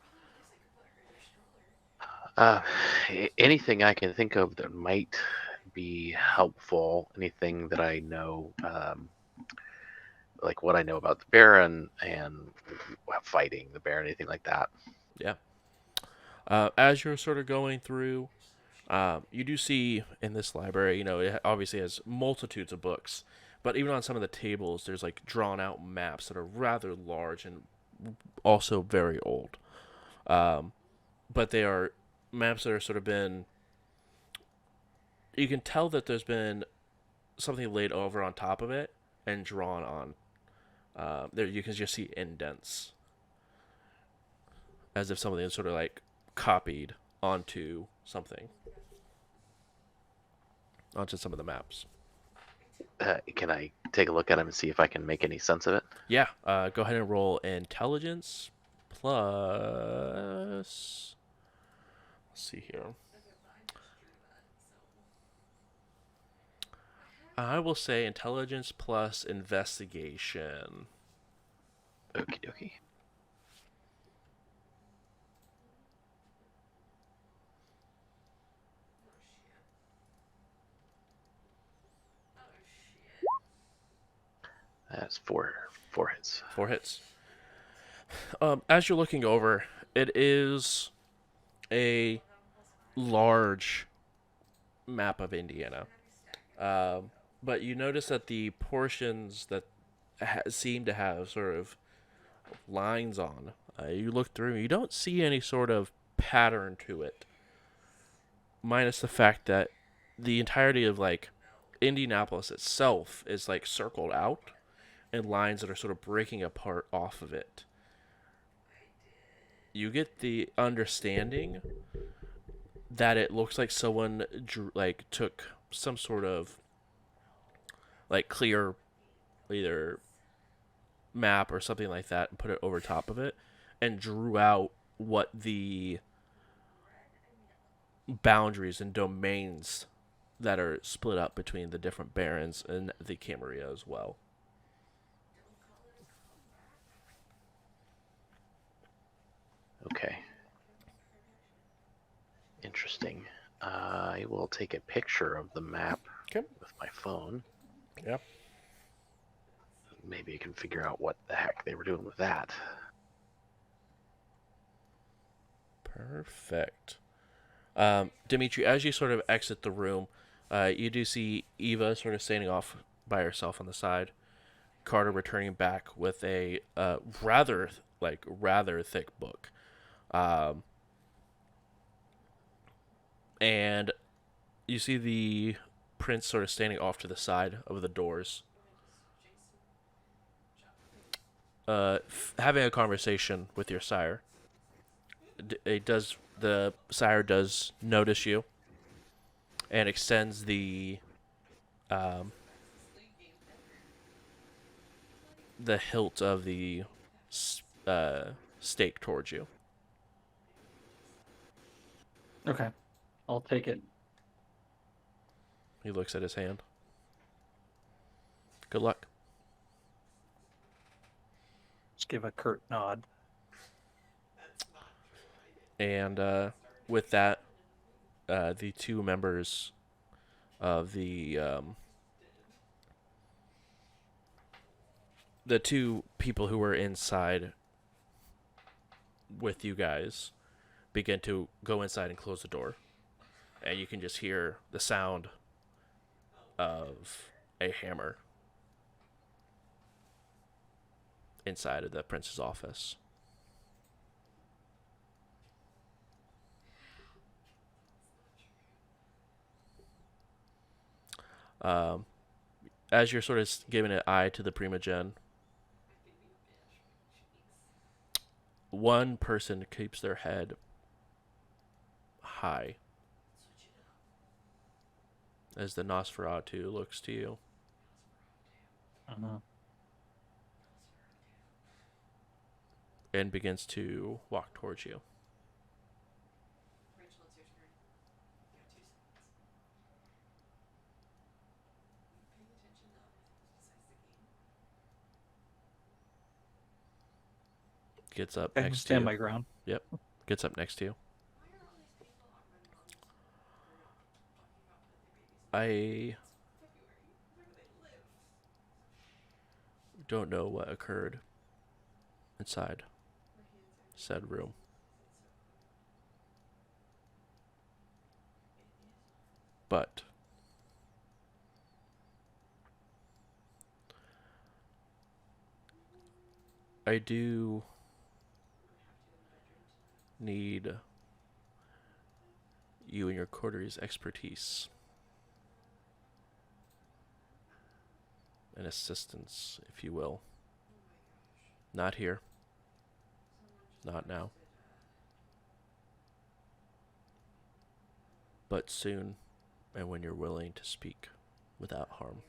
Anything I can think of that might be helpful. Anything that I know, like what I know about the Baron and fighting the Baron, anything like that. Yeah. As you're sort of going through, you do see in this library, it obviously has multitudes of books, but even on some of the tables, there's like drawn out maps that are rather large and also very old. But they are maps that are sort of been. You can tell that there's been something laid over on top of it and drawn on. There you can just see indents, as if something is sort of like copied onto something, onto some of the maps. Can I take a look at him and see if I can make any sense of it? Yeah, go ahead and roll intelligence plus. Let's see here. I will say intelligence plus investigation. Okie dokie. That's four hits. 4 hits. As you're looking over, it is a large map of Indiana. But you notice that the portions that seem to have sort of lines on, you look through, you don't see any sort of pattern to it. Minus the fact that the entirety of like Indianapolis itself is like circled out and lines that are sort of breaking apart off of it. You get the understanding that it looks like someone took some sort of like clear either map or something like that and put it over top of it and drew out what the boundaries and domains that are split up between the different barons and the Camarilla as well. Okay. Interesting. I will take a picture of the map Okay. with my phone. Yep. Maybe you can figure out what the heck they were doing with that. Perfect. Dimitri, as you sort of exit the room, you do see Eva sort of standing off by herself on the side. Carter returning back with a rather thick book. And you see the prince sort of standing off to the side of the doors, having a conversation with your sire. The sire does notice you and extends the hilt of the stake towards you. Okay. I'll take it. He looks at his hand. Good luck. Just give a curt nod. And with that, the two members of the two people who were inside with you guys begin to go inside and close the door. And you can just hear the sound of a hammer inside of the prince's office. As you're sort of giving an eye to the Primogen, one person keeps their head high as the Nosferatu looks to you. And begins to walk towards you. Rachel, it's your turn. You have 2 seconds. Paying attention to other things besides the game. Gets up I next to stand you. my ground. Yep. Gets up next to you. Why are all these people out running on this talking about putting their babies I February? Where do they live? don't know what occurred inside My hands are said room. But I do need you and your coterie's expertise and assistance, if you will. Not here. Not now. But soon, and when you're willing to speak without harm.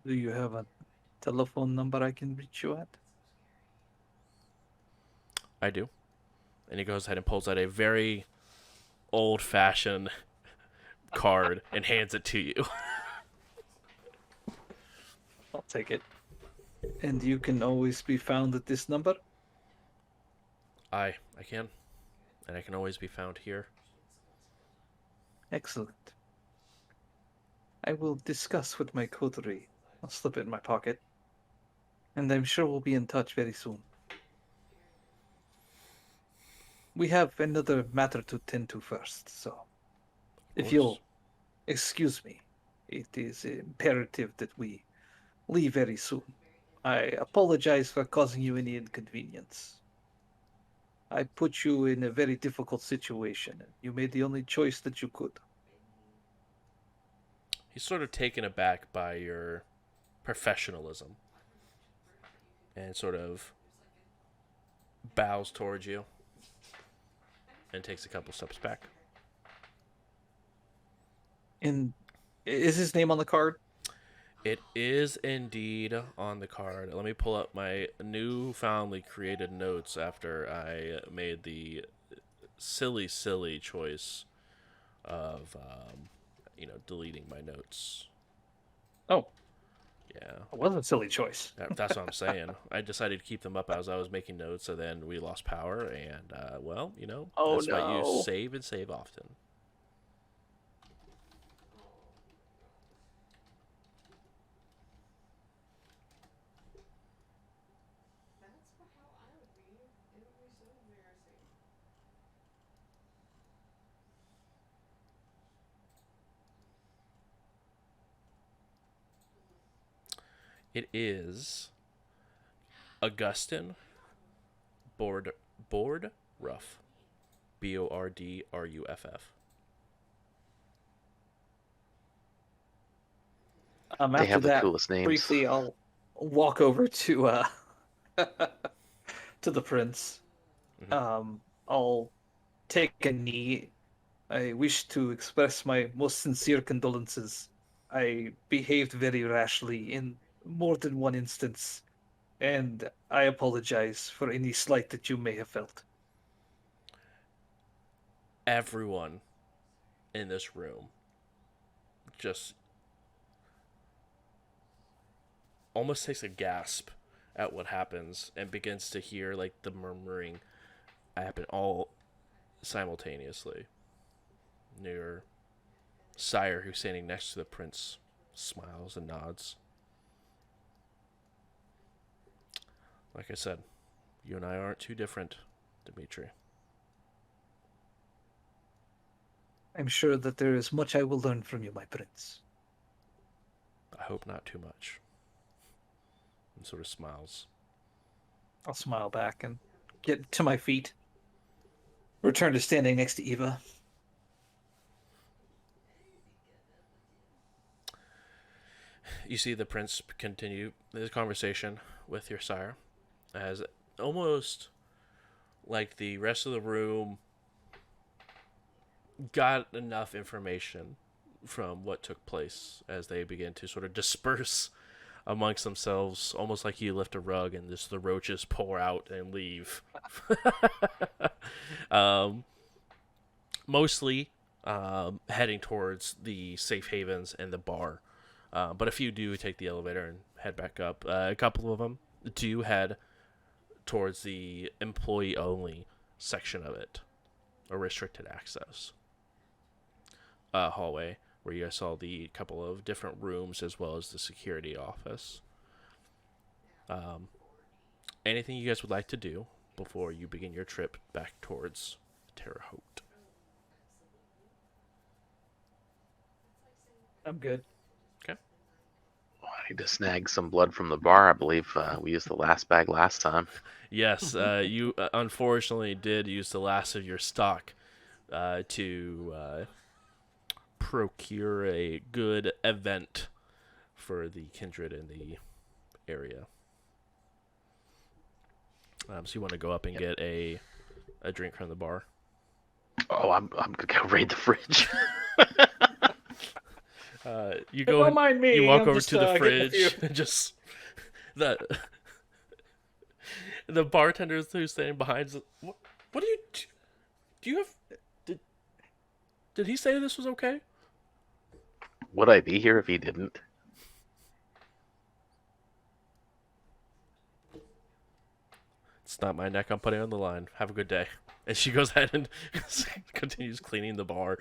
Do you have a telephone number I can reach you at? I do. And he goes ahead and pulls out a very old-fashioned card and hands it to you. I'll take it. And you can always be found at this number? I can. And I can always be found here. Excellent. I will discuss with my coterie. I'll slip it in my pocket. And I'm sure we'll be in touch very soon. We have another matter to tend to first, so if you'll excuse me, it is imperative that we leave very soon. I apologize for causing you any inconvenience. I put you in a very difficult situation, and you made the only choice that you could. He's sort of taken aback by your professionalism and sort of bows towards you and takes a couple steps back. And is his name on the card? It is indeed on the card. Let me pull up my newfoundly created notes after I made the silly choice of, deleting my notes. Oh, Yeah. it was a silly choice. That's what I'm saying. I decided to keep them up as I was making notes, and then we lost power, and, Oh, that's why you no. save and save often. That's how I would be. It would be so embarrassing. It is Augustin Board Ruff. Bordruff. They After have the that, coolest names. briefly, I'll walk over to to the prince. I'll take a knee. I wish to express my most sincere condolences. I behaved very rashly in more than one instance, and I apologize for any slight that you may have felt. Everyone in this room just almost takes a gasp at what happens and begins to hear like the murmuring happen all simultaneously. Your sire, who's standing next to the prince, smiles and nods. Like I said, you and I aren't too different, Dimitri. I'm sure that there is much I will learn from you, my prince. I hope not too much. And sort of smiles. I'll smile back and get to my feet. Return to standing next to Eva. You see the prince continue his conversation with your sire as almost like the rest of the room got enough information from what took place as they begin to sort of disperse amongst themselves, almost like you lift a rug and just the roaches pour out and leave. Mostly heading towards the safe havens and the bar. But a few do take the elevator and head back up. A couple of them do head towards the employee-only section of it, or restricted access hallway, where you guys saw the couple of different rooms as well as the security office. Anything you guys would like to do before you begin your trip back towards Terre Haute? I'm good. Okay. Need to snag some blood from the bar. I believe we used the last bag last time. Yes, you unfortunately did use the last of your stock to procure a good event for the kindred in the area. So you want to go up and get a drink from the bar? Oh, I'm gonna go raid the fridge. You Don't go. mind me. You walk I'm over just, to the getting a fridge few. and just the bartender who's standing behind. What do you do? You have did he say this was okay? Would I be here if he didn't? It's not my neck I'm putting on the line. Have a good day. And she goes ahead and continues cleaning the bar.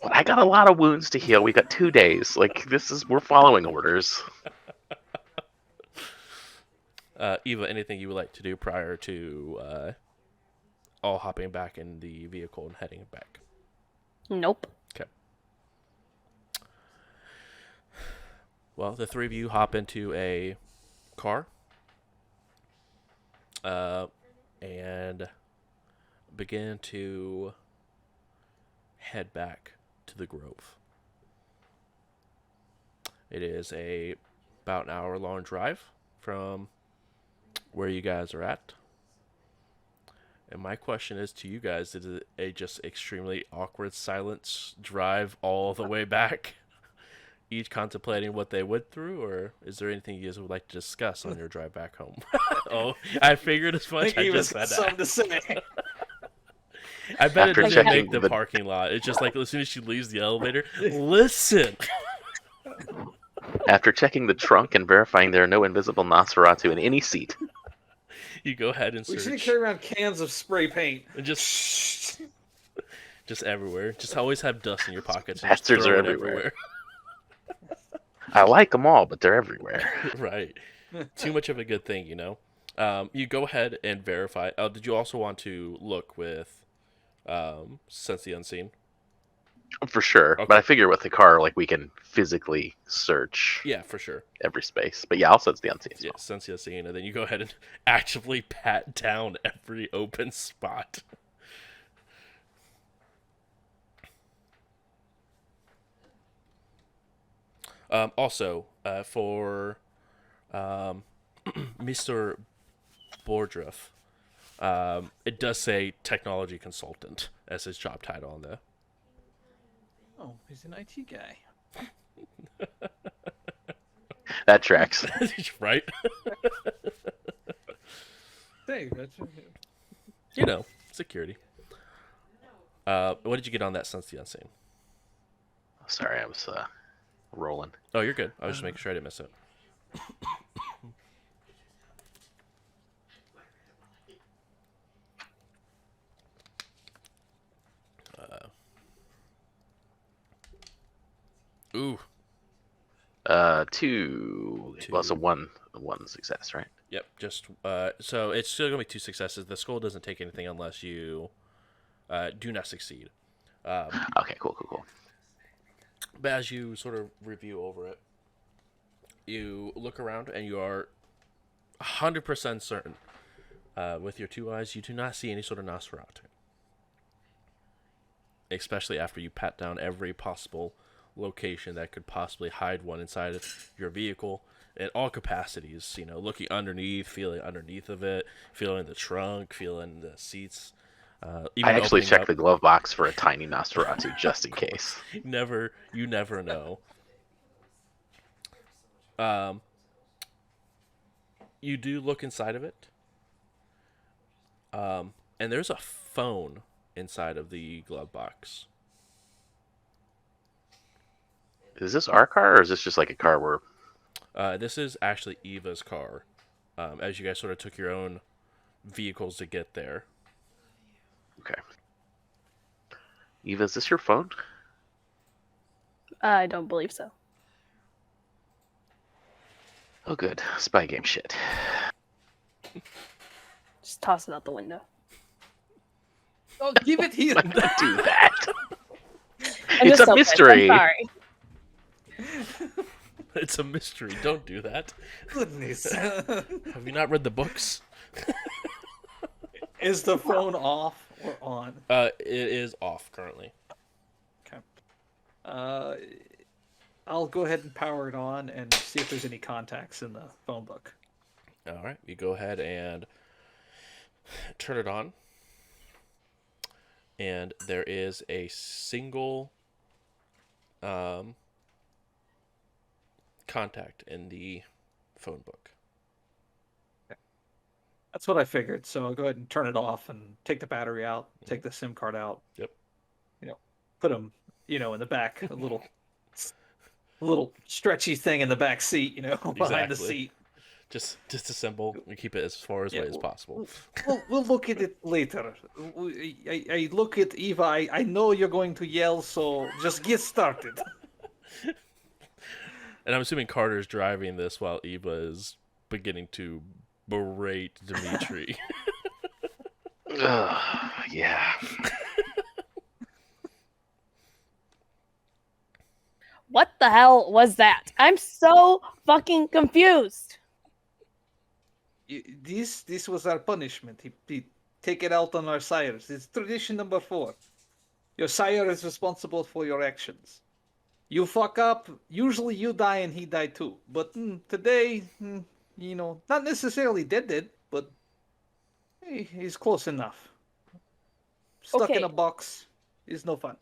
Well, I got a lot of wounds to heal. We got 2 days. Like we're following orders. Eva, anything you would like to do prior to all hopping back in the vehicle and heading back? Nope. Okay. Well, the three of you hop into a car and begin to head back to the Grove. It is about an hour-long drive from where you guys are at. And my question is to you guys, is it a just extremely awkward silence drive all the way back? Each contemplating what they went through, or is there anything you guys would like to discuss on your drive back home? Oh, I figured as I much. think I he was just got said that. something to say. I bet After it doesn't checking make the the- parking lot. It's just like as soon as she leaves the elevator, listen. After checking the trunk and verifying there are no invisible Nosferatu in any seat. You go ahead and We should search. carry around cans of spray paint. And just everywhere. Just always have dust in your pockets. And Bastards just throw are it everywhere. I like them all, but they're everywhere. Right. Too much of a good thing, you know. You go ahead and verify. Oh, did you also want to look with Sense the Unseen? For sure. Okay. But I figure with the car, like, we can physically search Yeah, for sure. every space. But yeah, I'll sense the unseen as Yeah, well. Sense the Unseen, and then you go ahead and actively pat down every open spot. Also, for Mr. Bordruff, it does say technology consultant as his job title on the. Oh, he's an IT guy. That tracks. Right? Hey, that's You know, security. What did you get on that Sense the Unseen? Sorry, I was rolling. Oh, you're good. I was just making sure I didn't miss it. Ooh. Two. Well, so one success, right? Yep. Just so it's still gonna be 2 successes. The skull doesn't take anything unless you do not succeed. Okay, cool. But as you sort of review over it, you look around and you are 100% certain, with your 2 eyes, you do not see any sort of Nosferatu. Especially after you pat down every possible location that could possibly hide one inside of your vehicle in all capacities. You know, looking underneath, feeling underneath of it, feeling the trunk, feeling the seats. Even I actually opening checked up- the glove box for a tiny Nosferatu just in case. You never know. You do look inside of it. And there's a phone inside of the glove box. Is this our car, or is this just like a car where... This is actually Eva's car. As you guys sort of took your own vehicles to get there. Okay. Eva, is this your phone? I don't believe so. Oh, good. Spy game shit. Just toss it out the window. Oh, give it here. Do that. I'm It's just a so pissed. mystery. I'm sorry. It's a mystery. Don't do that. Goodness. Have you not read the books? Is the phone off or on? It is off currently. Okay. I'll go ahead and power it on and see if there's any contacts in the phone book. All right, you go ahead and turn it on, and there is a single contact in the phone book. That's what I figured. So I'll go ahead and turn it off and take the battery out, take the SIM card out. Yep. Put them, in the back, a little stretchy thing in the back seat, behind the Exactly. seat. Just disassemble and keep it as far away as possible. We'll look at it later. I look at Eva. I know you're going to yell, so just get started. And I'm assuming Carter's driving this while Eva is beginning to berate Dimitri. Yeah. What the hell was that? I'm so fucking confused. This was our punishment. He take it out on our sires. It's tradition number 4. Your sire is responsible for your actions. You fuck up, usually you die and he died too. But today, not necessarily dead, but he's close enough. Stuck in Okay. a box is no fun.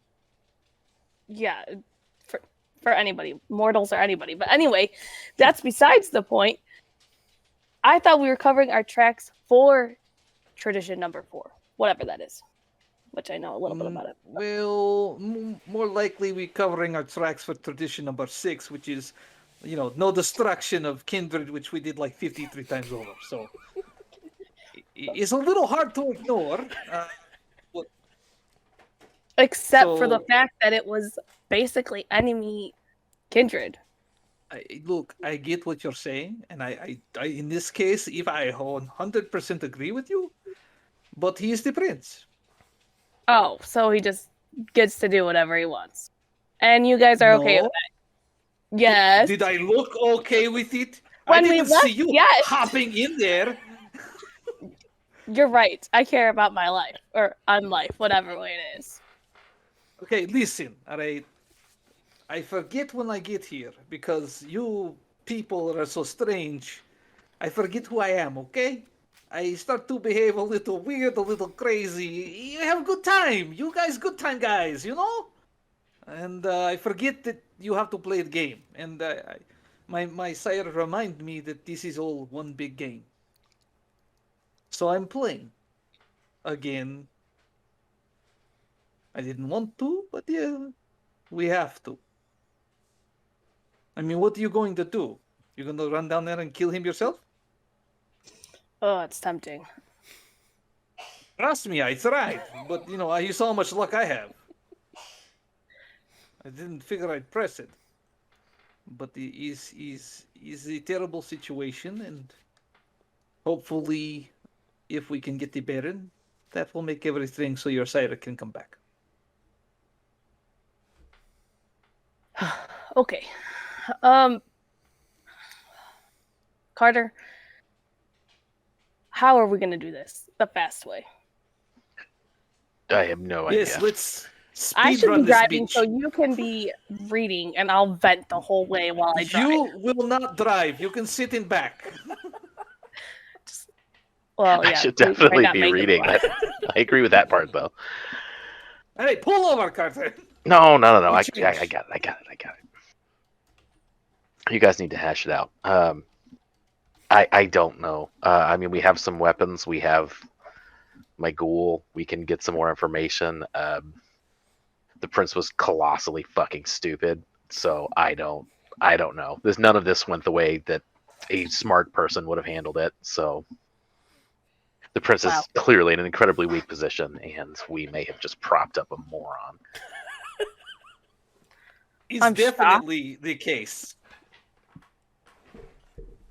Yeah, for anybody, mortals or anybody. But anyway, that's besides the point. I thought we were covering our tracks for tradition number 4, whatever that is, which I know a little bit about it. Well, more likely we're covering our tracks for tradition number 6, which is, no destruction of kindred, which we did like 53 times over. So it's a little hard to ignore. Except for the So- fact that it was basically enemy kindred. Look, I get what you're saying, and I in this case, if I 100% agree with you, but he is the prince. Oh, so he just gets to do whatever he wants. And you guys are okay No. with that? Yes. Did I look okay with it? When I we didn't left, see you yes. hopping in there. You're right. I care about my life, or unlife, whatever way it is. Okay, listen, all right. I forget when I get here because you people are so strange. I forget who I am, okay? I start to behave a little weird, a little crazy. You have a good time. You guys, good time guys, And I forget that you have to play the game. And my sire remind me that this is all one big game. So I'm playing. Again. I didn't want to, but yeah, we have to. I mean, what are you going to do? You're going to run down there and kill him yourself? Oh, it's tempting. Trust me, I tried. But, you saw how much luck I have. I didn't figure I'd press it. But it is a terrible situation, and hopefully, if we can get the Baron, that will make everything so your sire can come back. Okay. Carter, how are we going to do this the fast way? I have no idea. Yes, let's I speed should run be this driving, bitch. so you can be reading, and I'll vent the whole way while I drive. You will not drive. You can sit in back. Well, I yeah, should we might definitely not be make it reading. far. I agree with that part, though. Hey, pull over, Carter. No. We I changed. got it. You guys need to hash it out. I don't know. I mean, we have some weapons. We have my ghoul. We can get some more information. The prince was colossally fucking stupid, so I don't know. None of this went the way that a smart person would have handled it. So the prince Wow. is clearly in an incredibly weak position, and we may have just propped up a moron. It's I'm shocked. definitely the case.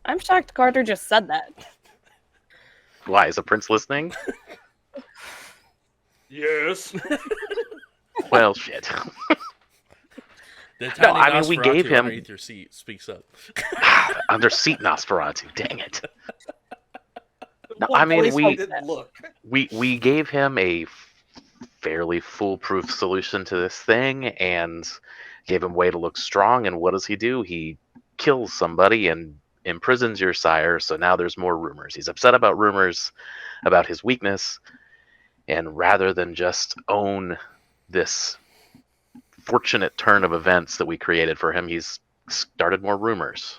I'm shocked Carter just said that. Why is the prince listening? Yes. Well, shit. The No, tiny I mean, we gave Nosferatu him underneath your seat speaks up. under seat Nosferatu. Dang it. No, One I mean, place we- didn't look. we gave him a fairly foolproof solution to this thing and gave him a way to look strong. And what does he do? He kills somebody and imprisons your sire. So now there's more rumors. He's upset about rumors about his weakness. And rather than just own this fortunate turn of events that we created for him, he's started more rumors.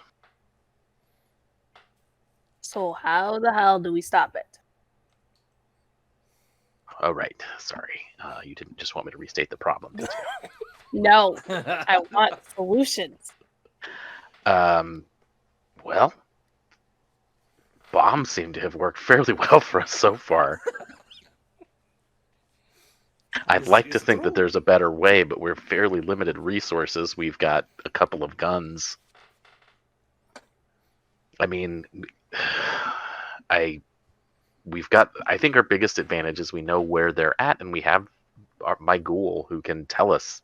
So how the hell do we stop it? Oh, right. Sorry. You didn't just want me to restate the problem, did No, I want solutions. you? Well, bombs seem to have worked fairly well for us so far. I'd This like to is think that true. there's a better way, but we're fairly limited resources. We've got a couple of guns. I mean, I think our biggest advantage is we know where they're at, and we have my ghoul who can tell us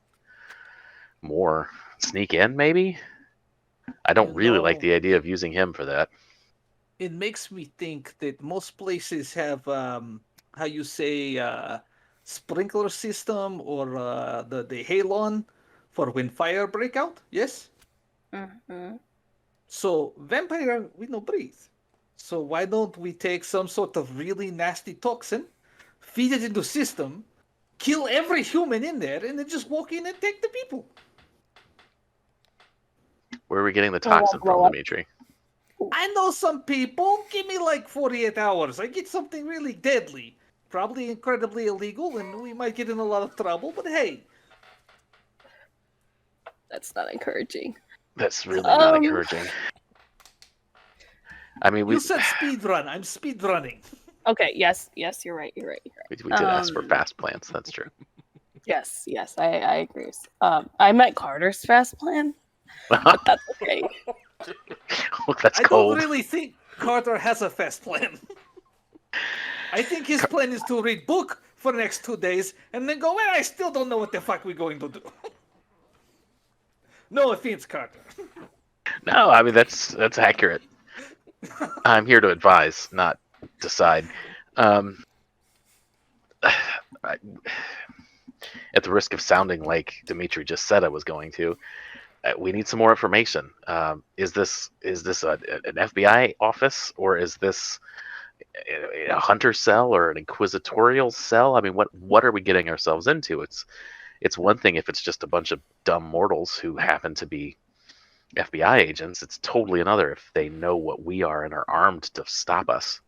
more. Sneak in, maybe? I don't really like the idea of using him for that. It makes me think that most places have how you say sprinkler system or the halon for when fire break out. Yes. Mm-hmm. So vampire we no breathe. So why don't we take some sort of really nasty toxin, feed it into system, kill every human in there, and then just walk in and take the people? Where are we getting the Well, toxin blow from, up. Dimitri? I know some people. Give me like 48 hours. I get something really deadly. Probably incredibly illegal, and we might get in a lot of trouble, but hey. That's not encouraging. That's really not Um, encouraging. I mean, You said speed run. I'm speed running. Okay, yes, you're right. You're right. we did ask for Um, fast plans. That's true. Yes, I agree. I meant Carter's fast plan, but that's okay. That's I cold. don't really think Carter has a fast plan. I think his plan is to read book for the next 2 days and then go, well, I still don't know what the fuck we're going to do. No offense, Carter. No, I mean that's accurate. I'm here to advise, not decide. At the risk of sounding like Dimitri just said I was going to, we need some more information. Is this an FBI office, or is this a hunter cell or an inquisitorial cell? I mean, what are we getting ourselves into? It's one thing if it's just a bunch of dumb mortals who happen to be FBI agents. It's totally another if they know what we are and are armed to stop us.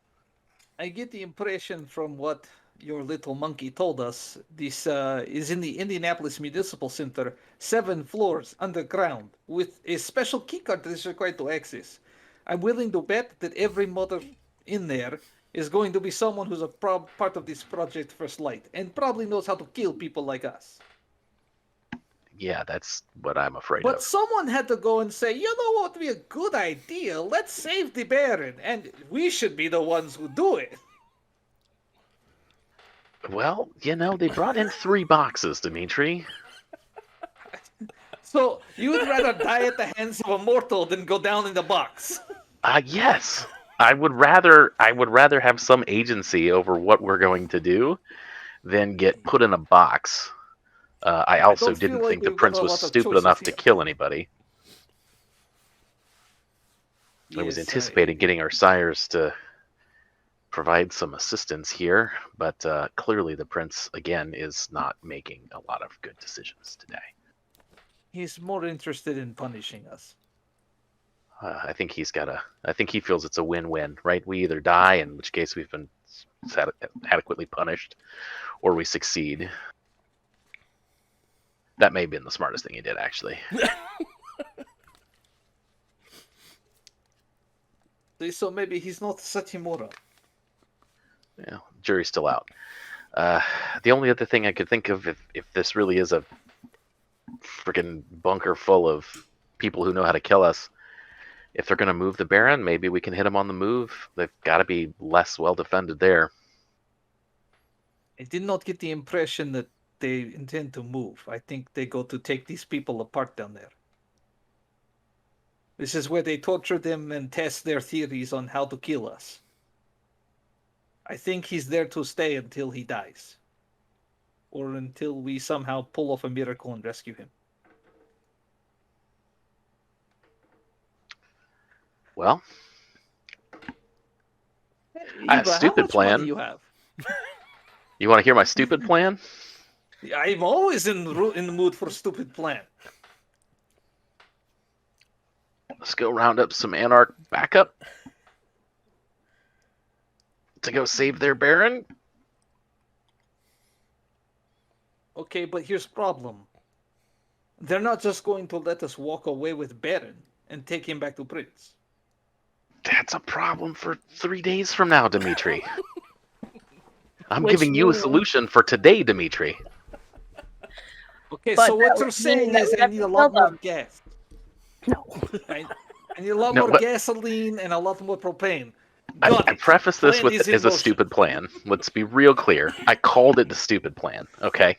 I get the impression from what your little monkey told us. This is in the Indianapolis Municipal Center, 7 floors underground, with a special keycard that is required to access. I'm willing to bet that every mother in there is going to be someone who's a part of this Project First Light and probably knows how to kill people like us. Yeah, that's what I'm afraid But of. someone had to go and say, you know what would be a good idea? Let's save the Baron, and we should be the ones who do it. Well, they brought in 3 boxes, Dimitri. So you would rather die at the hands of a mortal than go down in the box? Yes. I would rather have some agency over what we're going to do than get put in a box. I also don't feel didn't like think the we've got prince a was lot of stupid choices enough to here. kill anybody. I was anticipating getting our sires to provide some assistance here, but clearly the prince, again, is not making a lot of good decisions today. He's more interested in punishing us. I think I think he feels it's a win-win, right? We either die, in which case we've been adequately punished, or we succeed. That may have been the smartest thing he did, actually. So maybe he's not such a moron. Yeah, jury's still out. The only other thing I could think of, if this really is a freaking bunker full of people who know how to kill us, if they're going to move the Baron, maybe we can hit them on the move. They've got to be less well defended there. I did not get the impression that they intend to move. I think they go to take these people apart down there. This is where they torture them and test their theories on how to kill us. I think he's there to stay until he dies. Or until we somehow pull off a miracle and rescue him. Well, Eva, a how stupid much money plan. you have? You want to hear my stupid plan? I'm always in the mood for a stupid plan. Let's go round up some Anarch backup to go save their Baron. Okay, but here's the problem. They're not just going to let us walk away with Baron and take him back to Prince. That's a problem for 3 days from now, Dimitri. I'm Which giving you a means- solution for today, Dimitri. Okay, But so that what you're would saying mean that is we I have need to a lot kill more them. gas. No. I need a lot No, more what- gasoline and a lot more propane. I Got it. preface this Plan with is in as a motion. stupid plan. Let's be real clear. I called it the stupid plan, okay?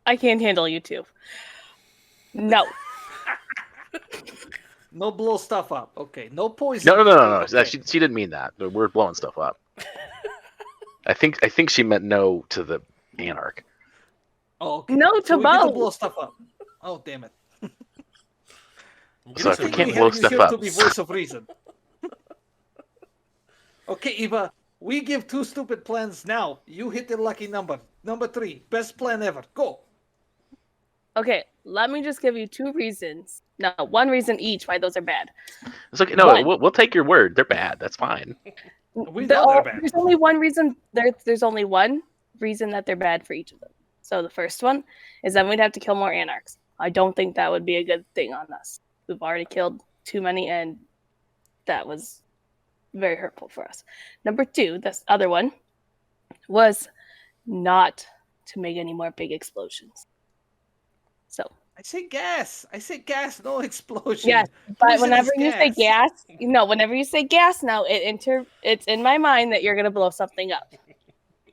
I can't handle you two. No. No blow stuff up. Okay, no poison. No. Okay. She didn't mean that. We're blowing stuff up. I think she meant no to the Anarch. Oh, okay. No So to we get to both. blow stuff up. Oh, damn it. So I if we think can't we blow have you stuff here up, to be voice of reason. Okay, Eva, we give 2 stupid plans now. You hit the lucky number. Number 3, best plan ever. Go. Okay, let me just give you 2 reasons. No, 1 reason each why those are bad. it's okay. No, One. we'll take your word. They're bad. That's fine. We know they're bad. There's only one reason. There's only one reason that they're bad for each of them. So the first one is that we'd have to kill more Anarchs. I don't think that would be a good thing on us. We've already killed too many, and that was very hurtful for us. Number 2, this other one, was not to make any more big explosions. So I say gas. No explosion. yes, but Poison whenever is you say gas, whenever you say gas now, it's in my mind that you're gonna blow something up.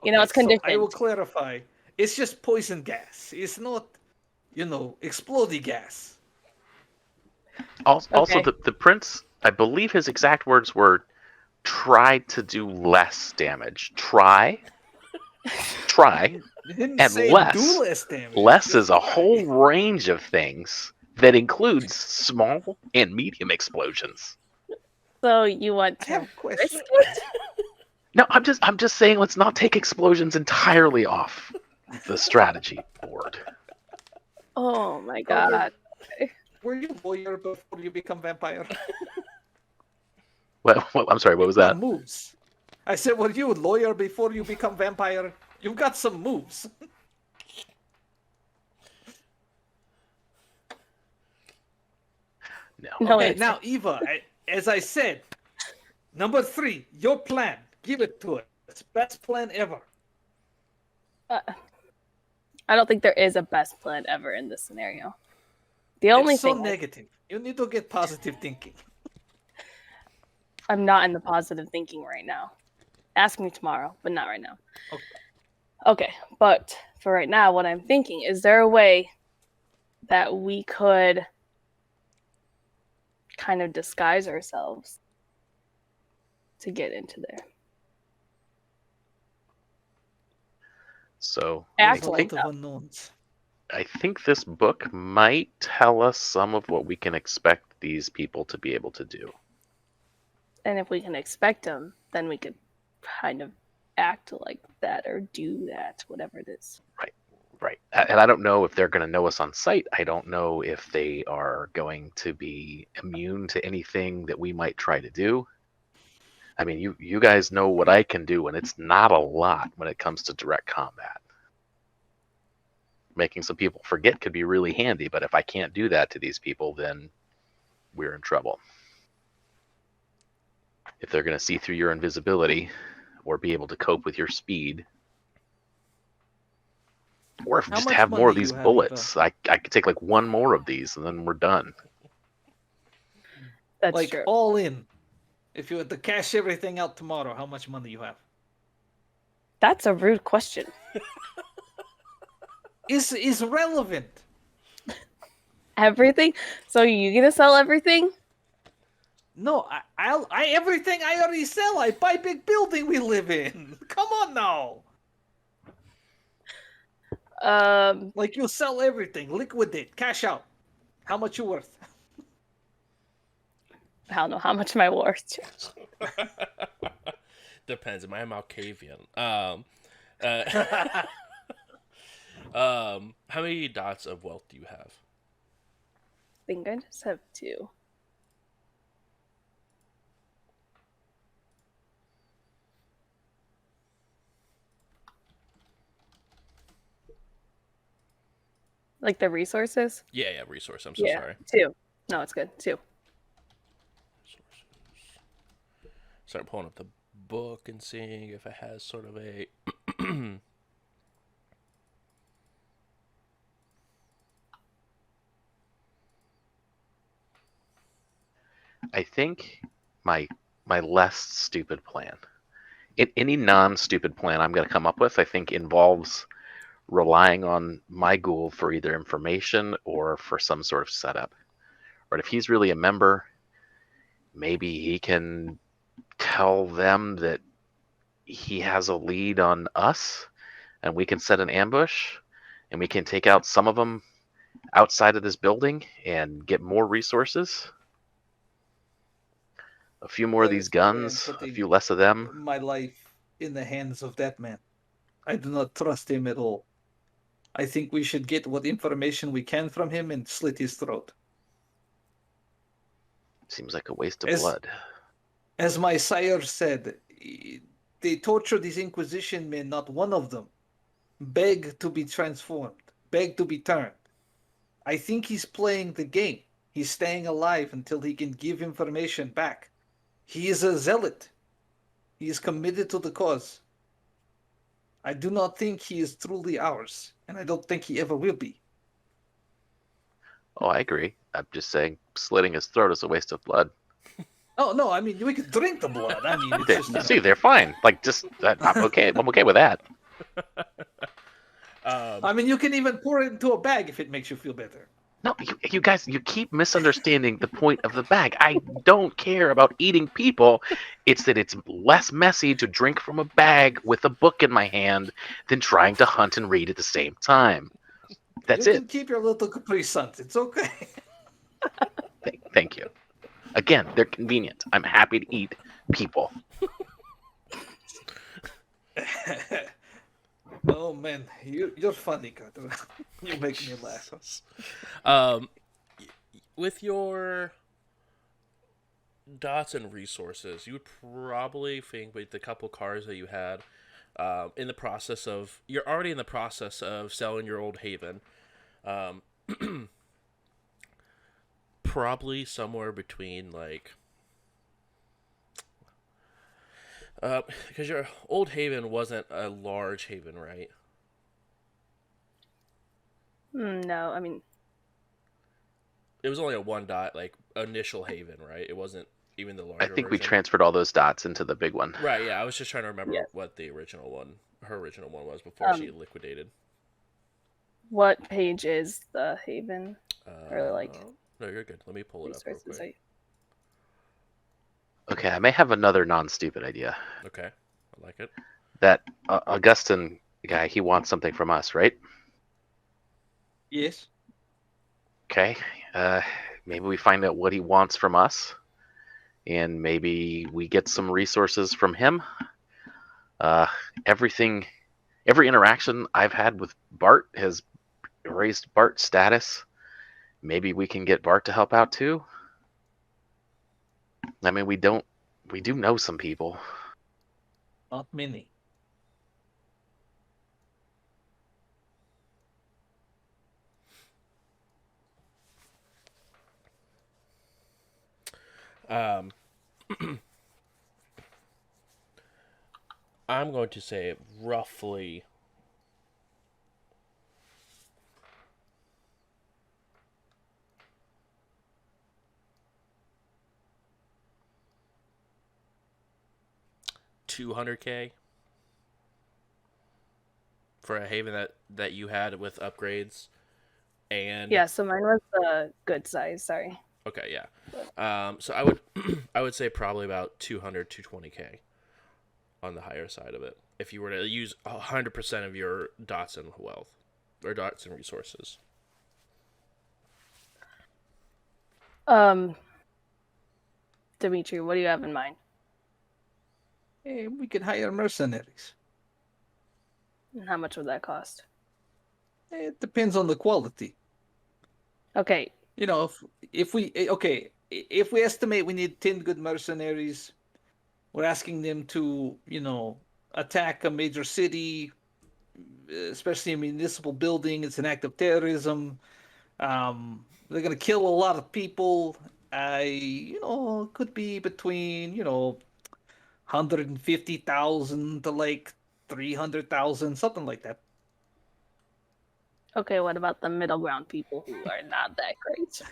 You know, it's So conditioned. I will clarify. It's just poison gas. It's not, explodey gas. Also, Okay. the prince, I believe his exact words were, "Try to do less damage." Try, You didn't And say less. do less damage. less Just is a try. whole range of things that includes small and medium explosions. So you want I to have a question. risk it? No, I'm just saying let's not take explosions entirely off the strategy board. Oh my Carter, god. Were you a lawyer before you become vampire? Well, I'm sorry, what was that? Moves. I said, were you a lawyer before you become vampire? You've got some moves. No. No, Okay, it's now Eva, as I said, number 3, your plan. Give it to us. Best plan ever. I don't think there is a best plan ever in this scenario. The only It's so thing is, negative. You need to get positive thinking. I'm not in the positive thinking right now. Ask me tomorrow, but not right now. Okay. Okay, but for right now, what I'm thinking, is there a way that we could kind of disguise ourselves to get into there? So Act There's a like lot of unknowns. I think this book might tell us some of what we can expect these people to be able to do. And if we can expect them, then we could kind of act like that or do that, whatever it is. Right. And I don't know if they're going to know us on sight. I don't know if they are going to be immune to anything that we might try to do. I mean, you guys know what I can do, and it's not a lot when it comes to direct combat. Making some people forget could be really handy, but if I can't do that to these people, then we're in trouble. If they're going to see through your invisibility or be able to cope with your speed, or if How just much have more money of these you have, bullets, I could take like one more of these and then we're done. That's Like true. all in. If you had to cash everything out tomorrow, how much money you have? That's a rude question. is relevant. Everything? So you gonna sell everything? No, I everything I already sell. I buy big building we live in. Come on now. Like you sell everything, liquidate, cash out. How much you worth? I don't know how much am I worth. Depends. Am I a Malkavian? How many dots of wealth do you have? I think I just have 2. Like the resources? Yeah, resource. I'm so Yeah, sorry. 2. No, it's good. 2. Resources. Start pulling up the book and seeing if it has sort of a. I think my less stupid plan, any non-stupid plan I'm going to come up with, I think involves relying on my ghoul for either information or for some sort of setup. But if he's really a member, maybe he can tell them that he has a lead on us and we can set an ambush and we can take out some of them outside of this building and get more resources. A few more of There these is no way I'm guns, a putting few less of them. my life in the hands of that man. I do not trust him at all. I think we should get what information we can from him and slit his throat. Seems like a waste of As blood. as my sire said, they torture these Inquisition men, not one of them beg to be transformed, beg to be turned. I think he's playing the game. He's staying alive until he can give information back. He is a zealot. He is committed to the cause. I do not think he is truly ours, and I don't think he ever will be. Oh, I agree. I'm just saying slitting his throat is a waste of blood. Oh no, I mean we could drink the blood. I mean it's just See, they're fine. Like, just I'm okay. I'm okay with that. I mean you can even pour it into a bag if it makes you feel better. No, you guys, you keep misunderstanding the point of the bag. I don't care about eating people. It's that it's less messy to drink from a bag with a book in my hand than trying to hunt and read at the same time. That's You it. can keep your little Capri Suns. It's okay. Thank you. Again, they're convenient. I'm happy to eat people. Oh man, you're funny, Carter. You make me laugh. With your dots and resources, you would probably think with the couple cars that you had, in the process of you're already in the process of selling your old haven. Um, probably somewhere between like because your old haven wasn't a large haven, right? No, I mean, It was only a one dot like initial haven, right? It wasn't even the I larger think we version. transferred all those dots into the big one. Right, yeah, I was just trying to remember yeah. what the her original one was before she Um, liquidated. What page is the Haven? Or like No, you're good. Let me pull it up real resources? quick. Okay, I may have another non-stupid idea. Okay, I like it. That Augustin guy, he wants something from us, right? Yes. Okay. Maybe we find out what he wants from us, and maybe we get some resources from him. Every interaction I've had with Bart has raised Bart's status. Maybe we can get Bart to help out too. I mean, we do know some people. Not many. Um, I'm going to say roughly $200K for a Haven that you had with upgrades and Yeah, so mine was the good size. Sorry. okay, yeah. So I would I would say probably about 200 220k on the higher side of it if you were to use 100% of your dots and wealth or dots and resources. Dimitri, what do you have in mind? Hey, we could hire mercenaries. And how much would that cost? It depends on the quality. Okay, You know, if we okay, if we estimate we need 10 good mercenaries, we're asking them to, attack a major city, especially a municipal building. It's an act of terrorism. They're gonna kill a lot of people. It could be between 150,000 to like 300,000, something like that. okay, what about the middle ground people who are not that great?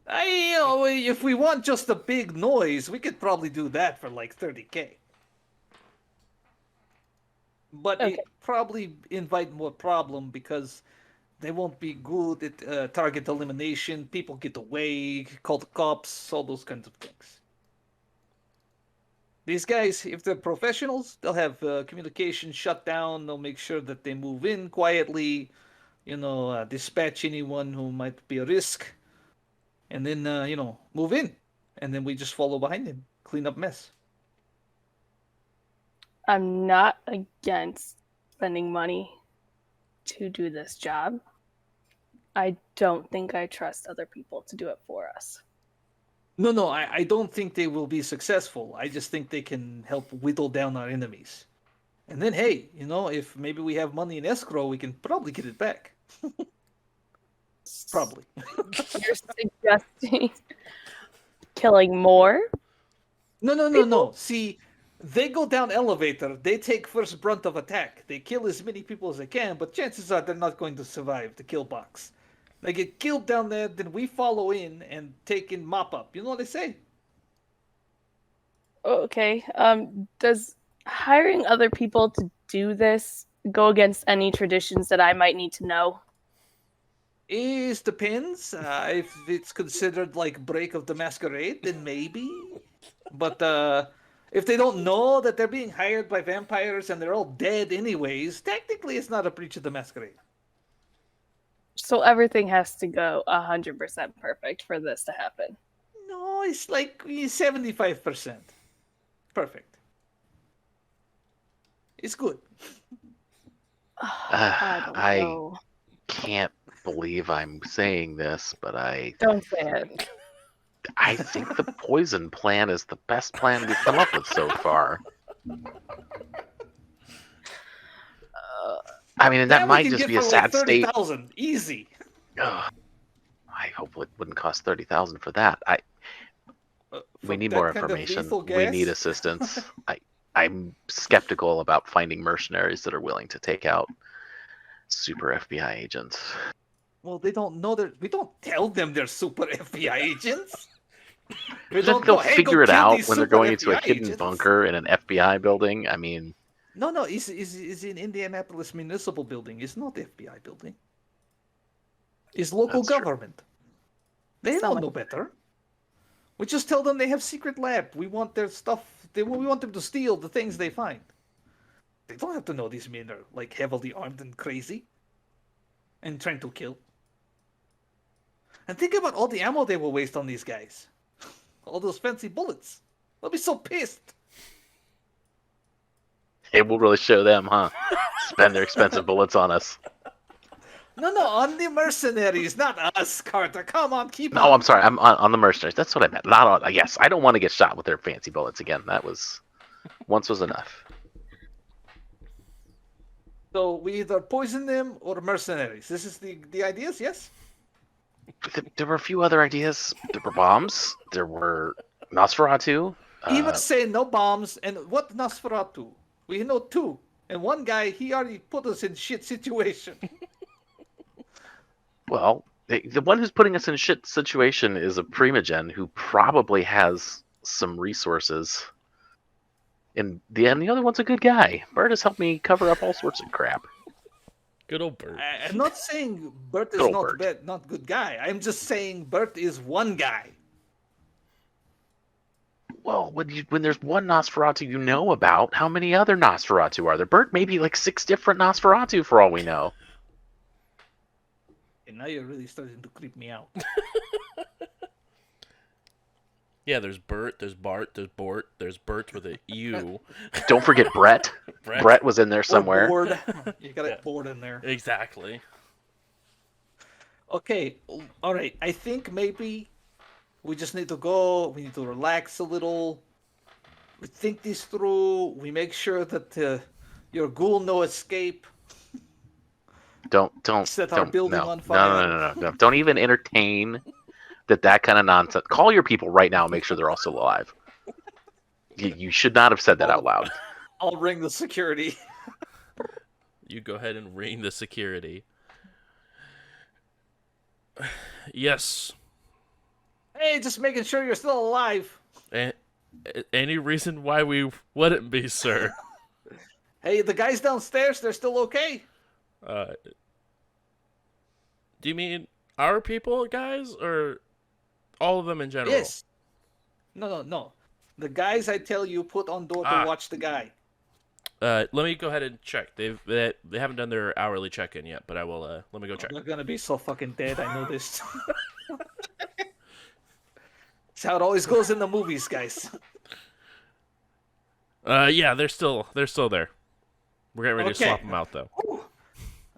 If we want just a big noise, we could probably do that for like 30K. But Okay. it probably invite more problem because they won't be good at target elimination. People get away, call the cops, all those kinds of things. These guys, if they're professionals, they'll have communication shut down. They'll make sure that they move in quietly, dispatch anyone who might be a risk, and then, move in. And then we just follow behind him, clean up mess. I'm not against spending money to do this job. I don't think I trust other people to do it for us. No, I don't think they will be successful. I just think they can help whittle down our enemies. And then, hey, if maybe we have money in escrow, we can probably get it back. Probably. You're suggesting killing more? No. See, they go down elevator. They take first brunt of attack. They kill as many people as they can, but chances are they're not going to survive the kill box. They get killed down there, then we follow in and take in mop up. You know what they say? Okay. Does hiring other people to do this go against any traditions that I might need to know? It depends. If it's considered like break of the masquerade, then maybe. But if they don't know that they're being hired by vampires and they're all dead anyways, technically it's not a breach of the masquerade. So everything has to go 100% perfect for this to happen. No, it's like 75%. Perfect. It's good. I don't I know. can't believe I'm saying this, but Don't say it. I think the poison plan is the best plan we've come up with so far. I mean, that might just be a sad state. 30,000 easy. Ugh, I hope it wouldn't cost 30,000 for that. We need that more kind of information. lethal We need gas? assistance. I'm skeptical about finding mercenaries that are willing to take out super FBI agents. Well, they don't know that. We don't tell them they're super FBI agents. We Then don't they'll go, "Hey, figure go it kill out these when they're super going into a FBI hidden agents." bunker in an FBI building. I mean, No, it's in Indianapolis Municipal Building. It's not FBI building. It's local That's true. government. They Sound don't know better. We just tell them they have secret lab. We want their stuff. We want them to steal the things they find. They don't have to know these men are like heavily armed and crazy and trying to kill. And think about all the ammo they will waste on these guys. All those fancy bullets. They'll be so pissed. it will really show them, huh? Spend their expensive bullets on us. No, on the mercenaries, not us, Carter. Come on, keep No, up. I'm sorry. I'm on the mercenaries. That's what I meant. Not on. Yes, I don't want to get shot with their fancy bullets again. That was once was enough. So we either poison them or mercenaries. This is the ideas, yes? There were a few other ideas. There were bombs. There were Nosferatu. Even say no bombs. And what Nosferatu? We know two. And one guy, he already put us in shit situation. Well, the one who's putting us in shit situation is a primogen who probably has some resources. And the other one's a good guy. Bert has helped me cover up all sorts of crap. Good old Bert. I'm not saying Bert Good is old not Bert. bad, not good guy. I'm just saying Bert is one guy. Well, when there's one Nosferatu you know about, how many other Nosferatu are there? Bert may be like 6 different Nosferatu for all we know. And now you're really starting to creep me out. Yeah, there's Bert, there's Bart, there's Bort, there's Bert with a U. Don't forget Brett. Brett was in there somewhere. Or bored. You got Yeah. it bored in there. Exactly. Okay, all right. I think maybe we just need to go. We need to relax a little. We think this through. We make sure that your ghoul no escape. Don't Set our building no. on fire. No. Don't even entertain that kind of nonsense. Call your people right now and make sure they're all still alive. You should not have said that out loud. I'll ring the security. You go ahead and ring the security. Yes. Hey, just making sure you're still alive. Any reason why we wouldn't be, sir? Hey, the guys downstairs, they're still okay. Do you mean our people, guys, or all of them in general? Yes. No. The guys I tell you put on door to watch the guy. Let me go ahead and check. They haven't done their hourly check-in yet, but I will. Let me go check. They're gonna be so fucking dead. I know this. It's how it always goes in the movies, guys. Yeah, they're still there. We're getting ready to Okay. swap them out, though.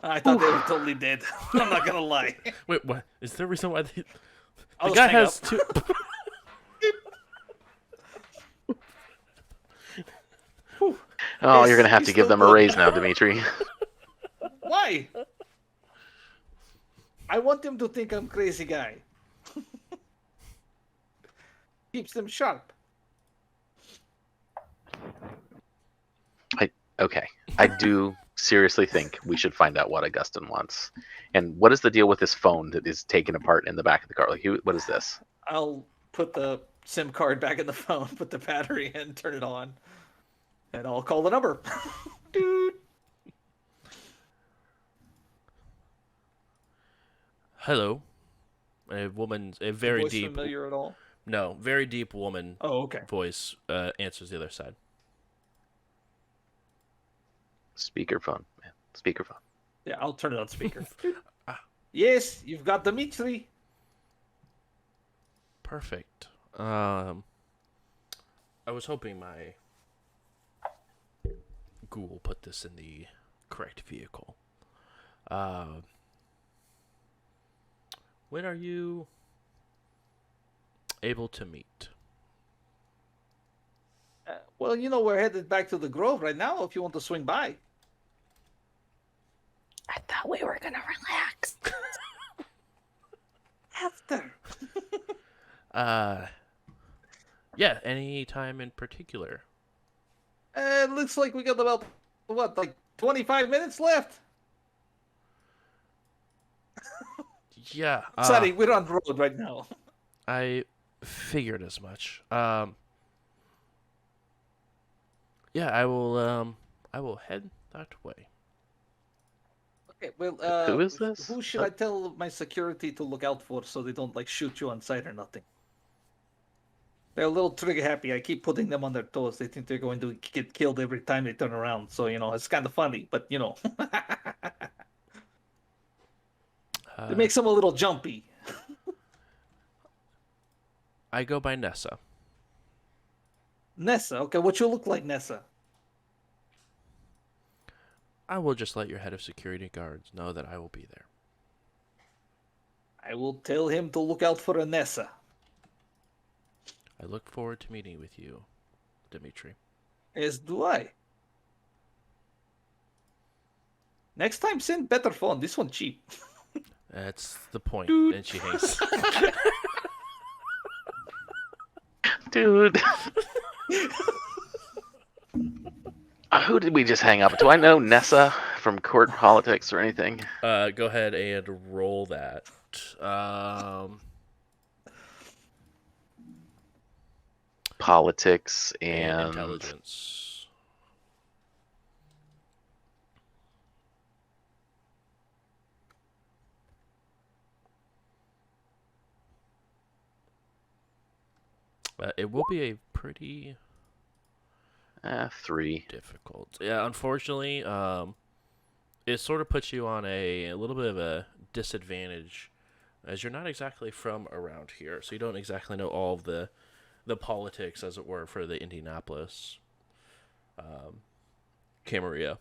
I thought they were totally dead. I'm not gonna lie. Wait, what? Is there a reason why the I'll guy just hang has up. two? Oh, Yes, you're gonna have he's to give still them a good. raise now, Dimitri. Why? I want them to think I'm crazy guy. Keeps them sharp. Okay, I do seriously think we should find out what Augustin wants. And what is the deal with this phone that is taken apart in the back of the car? Like, what is this? I'll put the SIM card back in the phone, put the battery in, turn it on, and I'll call the number. Dude. Hello, a very Voice deep, familiar at all? very deep woman Oh, okay. voice answers the other side. Speakerphone, man. Speakerphone. Yeah, I'll turn it on speaker. Yes, you've got Dimitri. Perfect. I was hoping my Google put this in the correct vehicle. When are you able to meet? Well, we're headed back to the Grove right now if you want to swing by. I thought we were gonna relax. After. Yeah, any time in particular. It looks like we got about, 25 minutes left? Yeah. Sorry, we're on the road right now. I figured as much. Yeah, I will head that way. Okay, well, Who is this? Who should I tell my security to look out for so they don't, shoot you on sight or nothing? They're a little trigger happy. I keep putting them on their toes. They think they're going to get killed every time they turn around. So, it's kind of funny, but, it makes them a little jumpy. I go by Nessa. Nessa, okay, what you look like, Nessa? I will just let your head of security guards know that I will be there. I will tell him to look out for a Nessa. I look forward to meeting with you, Dimitri. As do I. Next time, send better phone. This one cheap. That's the point. Dude. And she hangs. Dude. Who did we just hang up? Do I know Nessa from Court Politics or anything? Go ahead and roll that. Politics and intelligence. It will be a pretty 3. difficult. Yeah, unfortunately, it sort of puts you on a little bit of a disadvantage, as you're not exactly from around here, so you don't exactly know all of the politics, as it were, for the Indianapolis Camarilla.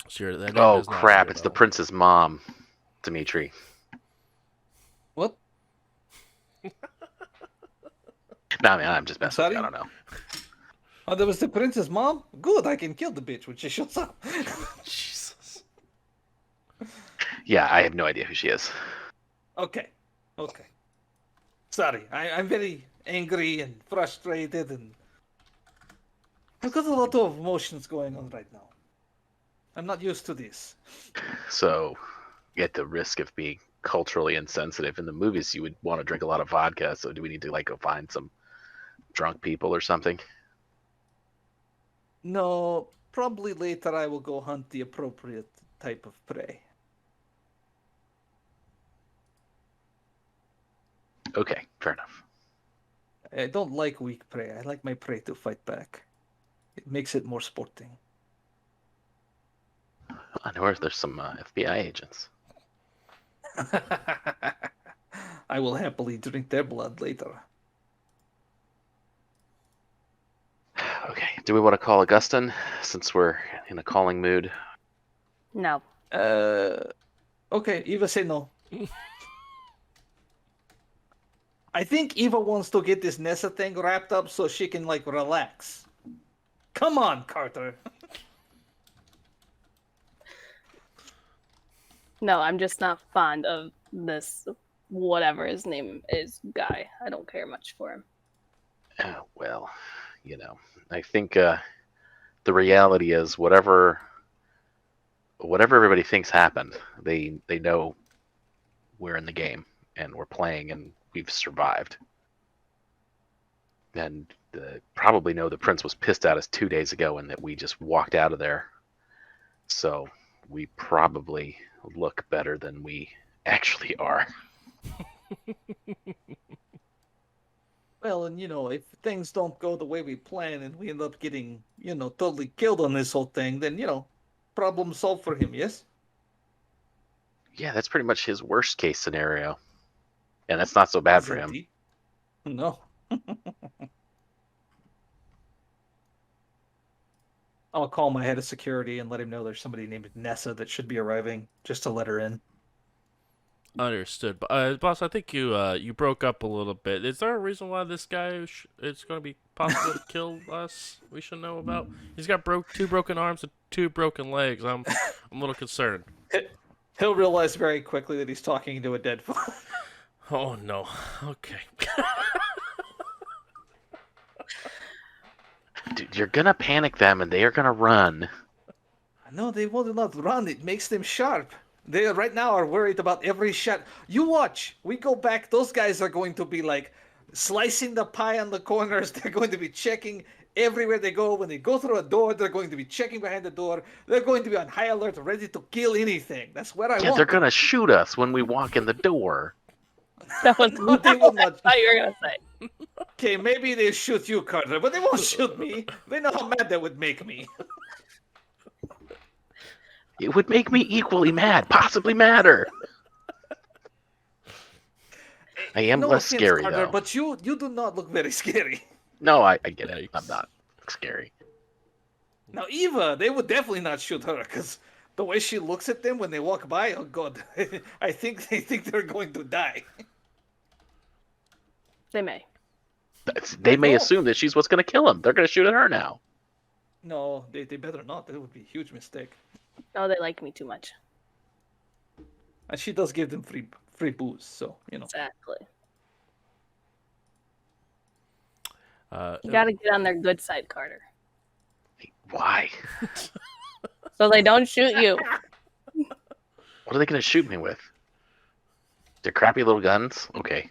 So that name Oh does not ring crap! a It's the bell. prince's mom, Dimitri. What? No, man, I'm just I'm messing with you. I sorry? don't know. Oh, that was the prince's mom? Good, I can kill the bitch when she shows up. Jesus. Yeah, I have no idea who she is. Okay. Sorry, I'm very angry and frustrated, and I've got a lot of emotions going on right now. I'm not used to this. So, at the risk of being culturally insensitive, in the movies you would want to drink a lot of vodka. So, do we need to go find some drunk people or something? No, probably later I will go hunt the appropriate type of prey. Okay, fair enough. I don't like weak prey. I like my prey to fight back. It makes it more sporting. I know there's some FBI agents. I will happily drink their blood later. Okay, do we want to call Augustin since we're in a calling mood? No. Okay, Eva say no. I think Eva wants to get this Nessa thing wrapped up so she can relax. Come on, Carter. No, I'm just not fond of this, whatever his name is, guy. I don't care much for him. Well, I think the reality is whatever everybody thinks happened, they know we're in the game and we're playing and we've survived. And probably know the prince was pissed at us 2 days ago and that we just walked out of there. So we probably look better than we actually are. Well, and if things don't go the way we plan and we end up getting, totally killed on this whole thing, then, problem solved for him, yes? Yeah, that's pretty much his worst case scenario. And that's not so bad Is for it him. deep? No. I'll call my head of security and let him know there's somebody named Nessa that should be arriving, just to let her in. Understood. Boss, I think you broke up a little bit. Is there a reason why this guy is going to be possible to kill us? We should know about. He's got two broken arms and 2 broken legs. I'm a little concerned. He'll realize very quickly that he's talking to a dead foe. Oh no. Okay. Dude, you're gonna panic them and they are gonna run. No, they will not run. It makes them sharp. They right now are worried about every shot. You watch. We go back. Those guys are going to be slicing the pie on the corners. They're going to be checking everywhere they go. When they go through a door, they're going to be checking behind the door. They're going to be on high alert, ready to kill anything. That's what I Yeah, want. they're gonna shoot us when we walk in the door. That was No, they will not. I thought you were gonna say. Okay, maybe they shoot you, Carter, but they won't shoot me. They know how mad that would make me. It would make me equally mad, possibly madder. I am No less offense, scary Carter, though. but you do not look very scary. No, I get it. Yikes. I'm not scary. Now, Eva, they would definitely not shoot her because the way she looks at them when they walk by, oh god, I think they think they're going to die. They may. They may No. assume that she's what's gonna kill him. They're gonna shoot at her now. No, they better not. That would be a huge mistake. No, they like me too much. And she does give them free booze, so Exactly. Uh, You gotta get on their good side, Carter. Why? So they don't shoot you. What are they gonna shoot me with? Their crappy little guns? Okay.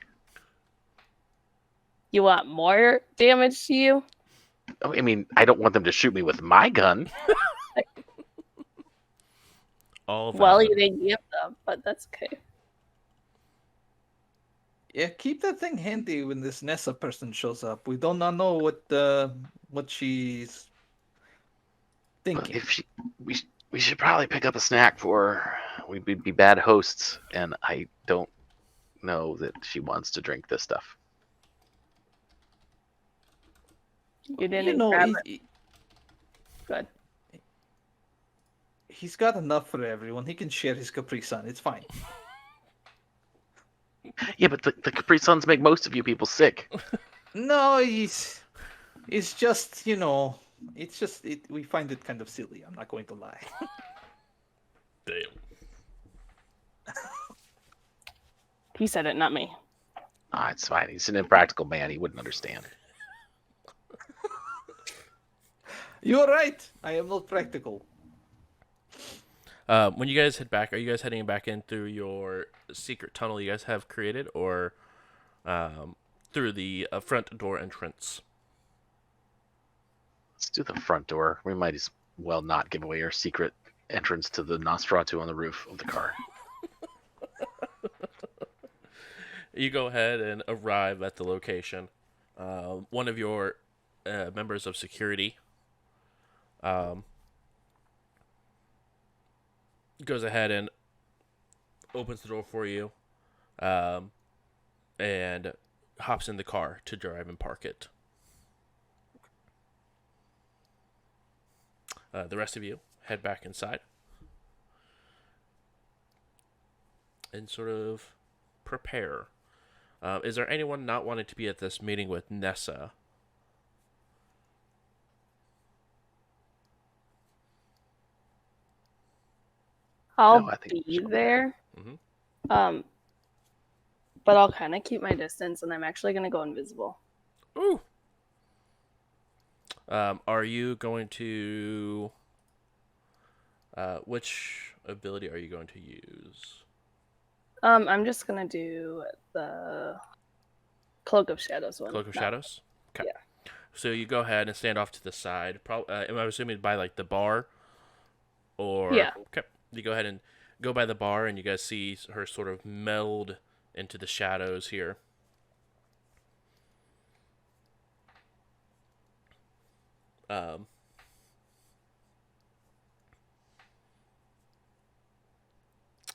You want more damage to you? I mean, I don't want them to shoot me with my gun. all Well, valid. you didn't give them, but that's okay. Yeah, keep that thing handy when this Nessa person shows up. We do not know what she's But thinking. if she, we should probably pick up a snack for her. We'd be bad hosts, and I don't know that she wants to drink this stuff. You didn't You know, grab it. Good. he's got enough for everyone. He can share his Capri Sun. It's fine. Yeah, but the Capri Suns make most of you people sick. No, it's just, it's just we find it kind of silly. I'm not going to lie. Damn. He said it, not me. Ah, it's fine. He's an impractical man. He wouldn't understand. You're right. I am not practical. When you guys head back, are you guys heading back in through your secret tunnel you guys have created, or through the front door entrance? Let's do the front door. We might as well not give away our secret entrance to the Nosferatu on the roof of the car. You go ahead and arrive at the location. One of your members of security goes ahead and opens the door for you, and hops in the car to drive and park it. The rest of you head back inside and sort of prepare. Is there anyone not wanting to be at this meeting with Nessa? I'll No, I think be she'll be there. Mhm. But I'll kind of keep my distance, and I'm actually gonna go invisible. Ooh. Are you going to? Which ability are you going to use? I'm just gonna do the Cloak of Shadows one. Cloak of No. Shadows. Okay. Yeah. So you go ahead and stand off to the side. Am I assuming by like the bar? Or Yeah. okay, you go ahead and go by the bar, and you guys see her sort of meld into the shadows here. Um,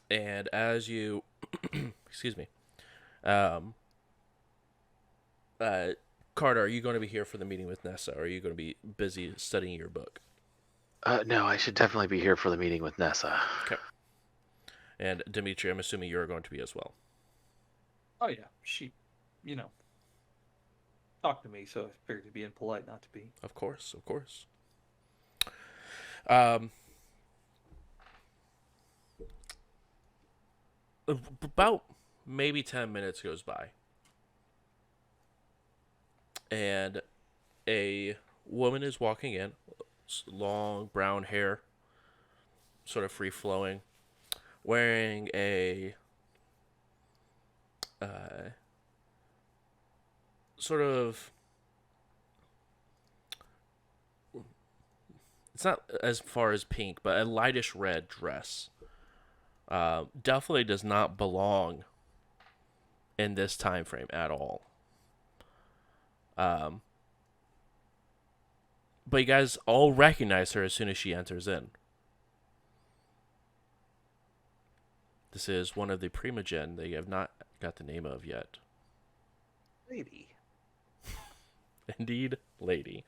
and as you, excuse me, um, Carter, are you going to be here for the meeting with Nessa, or are you going to be busy studying your book? No, I should definitely be here for the meeting with Nessa. Okay. And Dimitri, I'm assuming you're going to be as well. Oh yeah, she, talked to me, so I figured to be impolite not to be. Of course, of course. About maybe 10 minutes goes by, and a woman is walking in, long brown hair, sort of free flowing, wearing a sort of, it's not as far as pink, but a lightish red dress. Definitely does not belong in this time frame at all. But you guys all recognize her as soon as she enters in. This is one of the Primogen that you have not got the name of yet. Lady. Indeed, lady.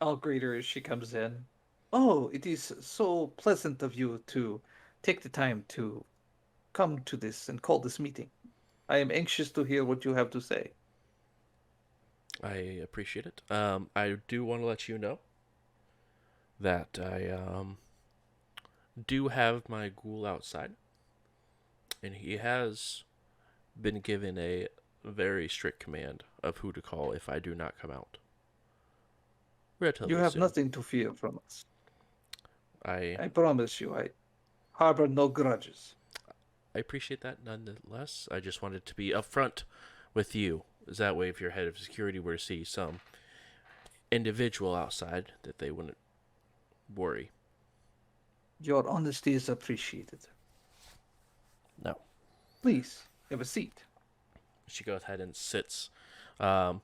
I'll greet her as she comes in. Oh, it is so pleasant of you to take the time to come to this and call this meeting. I am anxious to hear what you have to say. I appreciate it. I do want to let you know that I do have my ghoul outside, and he has been given a very strict command of who to call if I do not come out. You have nothing to fear from us. I I promise you, I harbor no grudges. appreciate that nonetheless. I just wanted to be upfront with you. Is that way if your head of security were to see some individual outside, that they wouldn't worry. Your honesty is appreciated. No. Please, have a seat. She goes ahead and sits. Um,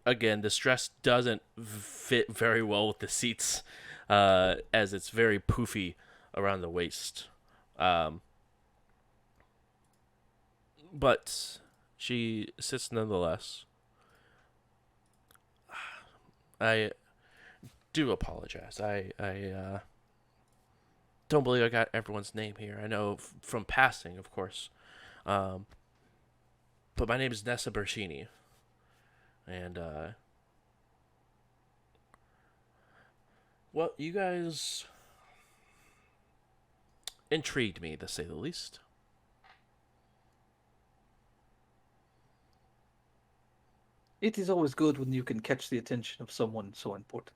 Again, this dress doesn't fit very well with the seats, as it's very poofy around the waist. Um, but she sits nonetheless. I do apologize. I don't believe I got everyone's name here. I know from passing, of course. Um, but my name is Nessa Bershini. And, well, you guys intrigued me, to say the least. It is always good when you can catch the attention of someone so important.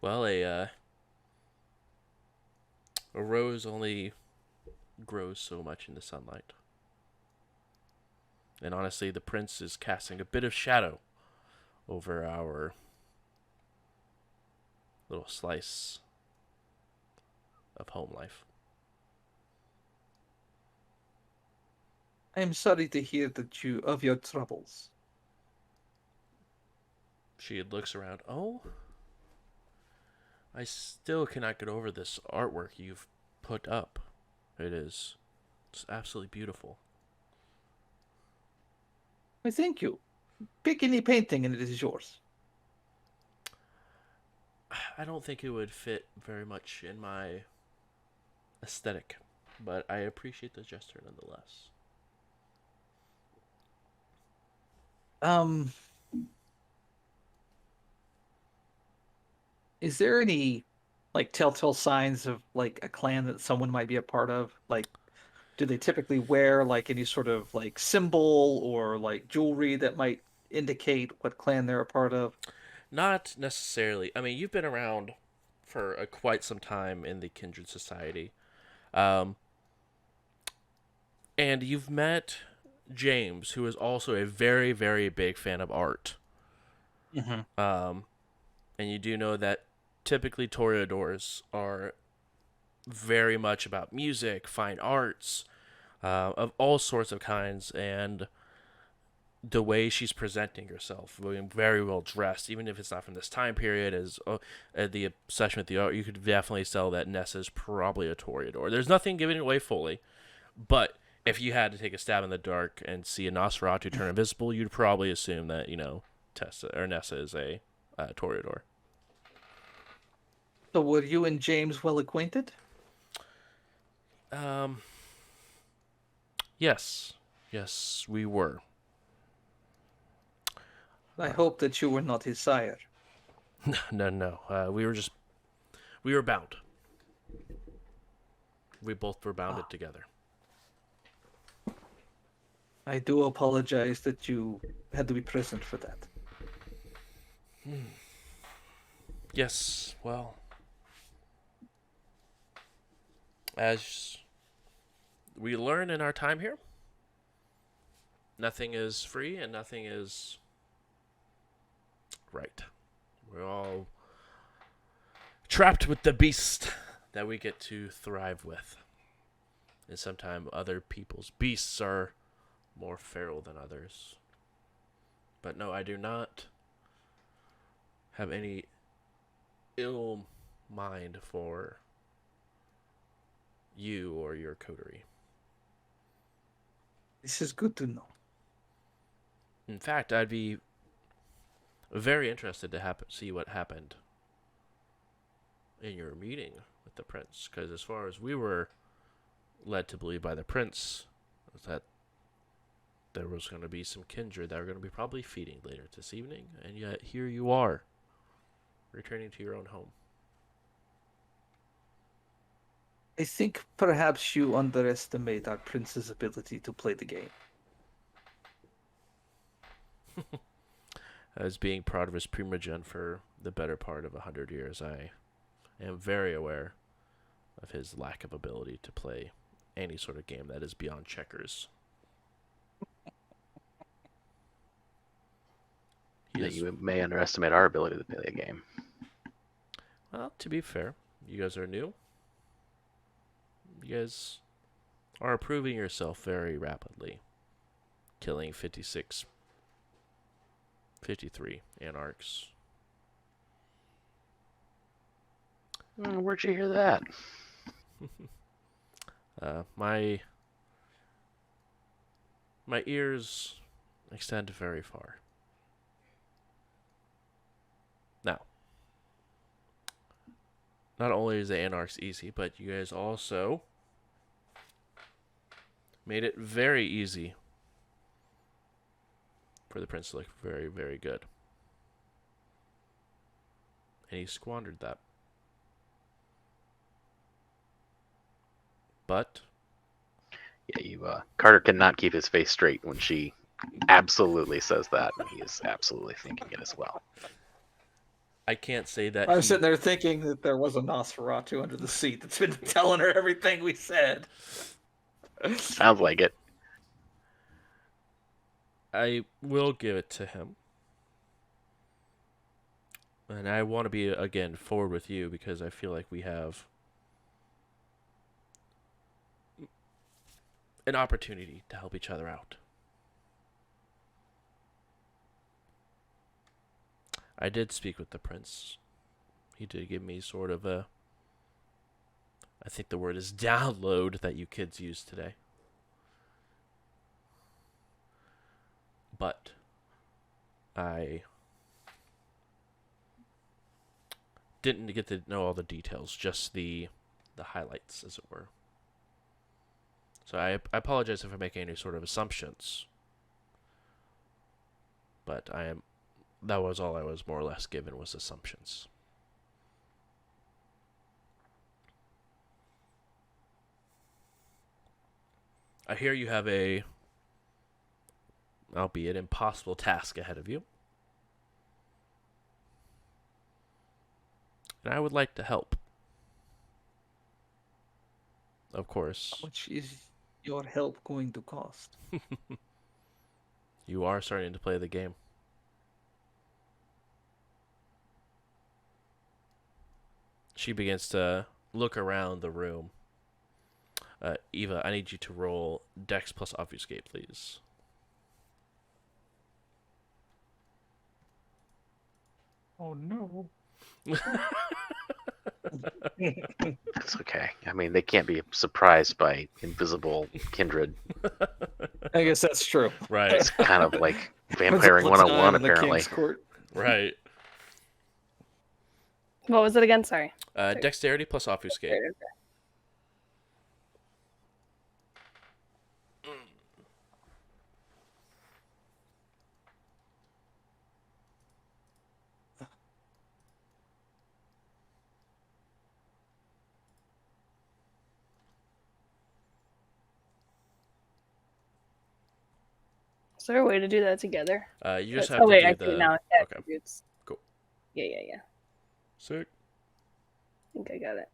Well, a rose only grows so much in the sunlight. And honestly, the prince is casting a bit of shadow over our little slice of home life. I am sorry to hear that you of your troubles. She looks around. Oh, I still cannot get over this artwork you've put up. It's absolutely beautiful. I thank you. Pick any painting and it is yours. I don't think it would fit very much in my aesthetic, but I appreciate the gesture nonetheless. Um, is there any like telltale signs of like a clan that someone might be a part of? Like, do they typically wear like any sort of like symbol or like jewelry that might indicate what clan they're a part of? Not necessarily. I mean, you've been around for quite some time in the Kindred Society. Um, and you've met James, who is also a very, very big fan of art. Mm-hmm. And you do know that typically toreadors are very much about music, fine arts, of all sorts of kinds, and the way she's presenting herself, being very well dressed, even if it's not from this time period, as the obsession with the art, you could definitely tell that Nessa's probably a toreador. There's nothing giving it away fully, but if you had to take a stab in the dark and see a Nosferatu turn invisible, you'd probably assume that Tessa or Nessa is a toreador. So were you and James well acquainted? Um. Yes. Yes, we were. I hope that you were not his sire. No. We were bound. We both were bounded together. I do apologize that you had to be present for that. Yes, well, as we learn in our time here, nothing is free and nothing is right. We're all trapped with the beast that we get to thrive with. And sometimes other people's beasts are more feral than others. But no, I do not have any ill mind for you or your coterie. This is good to know. In fact, I'd be very interested to see what happened in your meeting with the prince, because as far as we were led to believe by the prince, was that there was going to be some kindred that were going to be probably feeding later this evening, and yet here you are, returning to your own home. I think perhaps you underestimate our prince's ability to play the game. As being part of his primogen for the better part of 100 years, I am very aware of his lack of ability to play any sort of game that is beyond checkers. You may underestimate our ability to play a game. Well, to be fair, you guys are new. You guys are improving yourself very rapidly, killing 56, 53 anarchs. Where'd you hear that? My ears extend very far. Now, not only is the anarchs easy, but you guys also made it very easy for the prince to look very, very good. And he squandered that. But Yeah, Carter cannot keep his face straight when she absolutely says that, and he is absolutely thinking it as well. I can't say that I was he... sitting there thinking that there was a Nosferatu under the seat that's been telling her everything we said. Sounds like it. I will give it to him. And I want to be, again, forward with you because I feel like we have an opportunity to help each other out. I did speak with the prince. He did give me sort of a... I think the word is download that you kids use today. But I didn't get to know all the details, just the highlights, as it were. So I apologize if I'm making any sort of assumptions. But that was all I was more or less given, was assumptions. I hear you have a, albeit impossible, task ahead of you. And I would like to help. Of course. How much is your help going to cost? You are starting to play the game. She begins to look around the room. Eva, I need you to roll Dex plus Obfuscate, please. Oh no. It's okay. I mean, they can't be surprised by invisible kindred. I guess that's true. Right, It's kind of like Once upon vampiring a 101, time in the apparently. King's Court. right. What was it again? Sorry. Dexterity plus Obfuscate. Is there a way to do that together? You just have oh to wait, do I the... see it now. Okay, Attributes. cool. Yeah. Sick. I think I got it.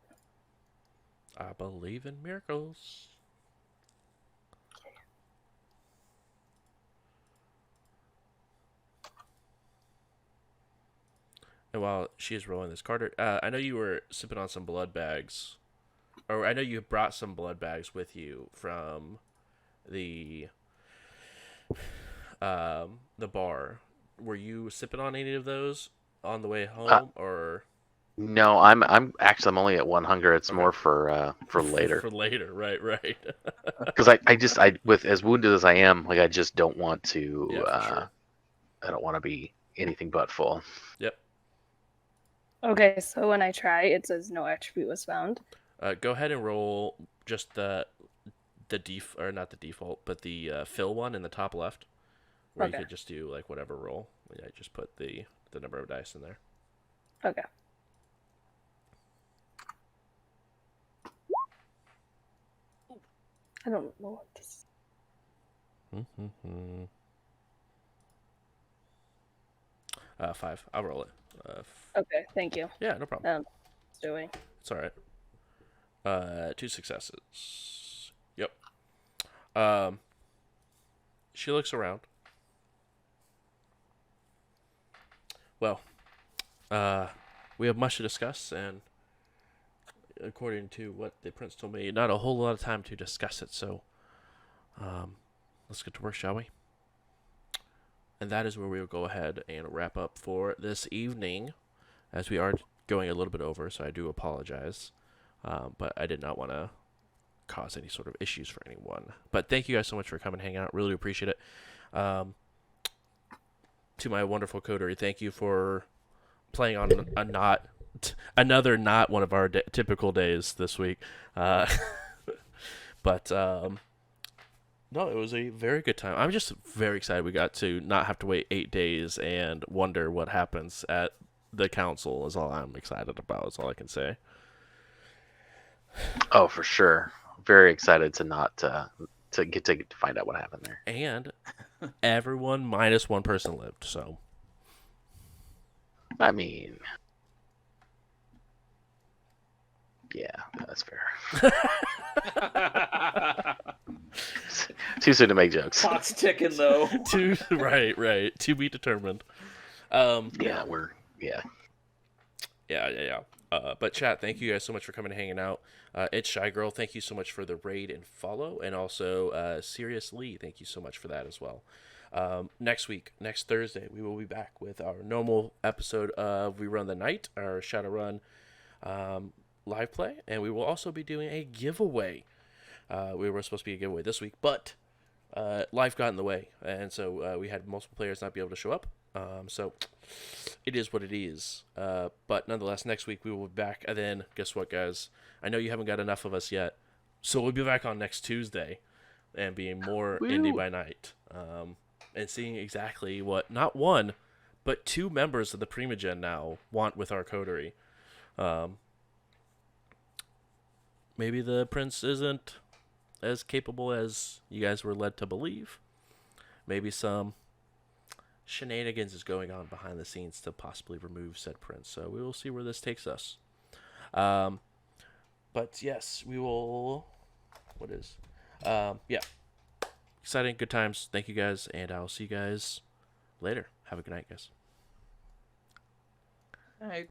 I believe in miracles. And while she is rolling this, Carter, I know you were sipping on some blood bags. Or I know you brought some blood bags with you from the bar. Were you sipping on any of those on the way home, or... No, I'm only at one hunger. It's Okay. more for later. For later, right. Because I with as wounded as I am, like I just don't want to. Yeah, for sure. I don't want to be anything but full. Yep. Okay, so when I try, it says no attribute was found. Go ahead and roll just the or not the default, but the fill one in the top left, where Okay. you could just do like whatever roll. Yeah, just put the number of dice in there. Okay. I don't know what this is. 5. I'll roll it. Okay, thank you. Yeah, no problem. It's doing. It's all right. 2 successes. Yep. She looks around. Well, we have much to discuss, and according to what the prince told me, not a whole lot of time to discuss it. So, let's get to work, shall we? And that is where we will go ahead and wrap up for this evening, as we are going a little bit over. So I do apologize, but I did not want to cause any sort of issues for anyone. But thank you guys so much for coming and hanging out. Really appreciate it. To my wonderful coterie, thank you for playing on another not one of our typical days this week. But no, it was a very good time. I'm just very excited we got to not have to wait 8 days and wonder what happens at the council is all I'm excited about. Is all I can say. Oh, for sure. Very excited to not to get to find out what happened there. And everyone minus one person lived, so. I mean, yeah, that's fair. Too soon to make jokes. Clock's ticking though. Right. To be determined. Yeah. But chat, thank you guys so much for coming and hanging out. It's Shy Girl, thank you so much for the raid and follow, and also Sirius Lee, thank you so much for that as well. Next Thursday, we will be back with our normal episode of We Run the Night, our Shadowrun live play, and we will also be doing a giveaway. We were supposed to be a giveaway this week, but life got in the way, and so we had multiple players not be able to show up. So it is what it is. But nonetheless, next week we will be back. And then guess what, guys? I know you haven't got enough of us yet, so we'll be back on next Tuesday and being more Indy by night. And seeing exactly what not one, but two members of the Primogen now want with our coterie. Maybe the prince isn't as capable as you guys were led to believe. Maybe some shenanigans is going on behind the scenes to possibly remove said prince. So we will see where this takes us. But yes, we will. What is? Yeah. Exciting, good times. Thank you guys, and I'll see you guys later. Have a good night, guys. All right.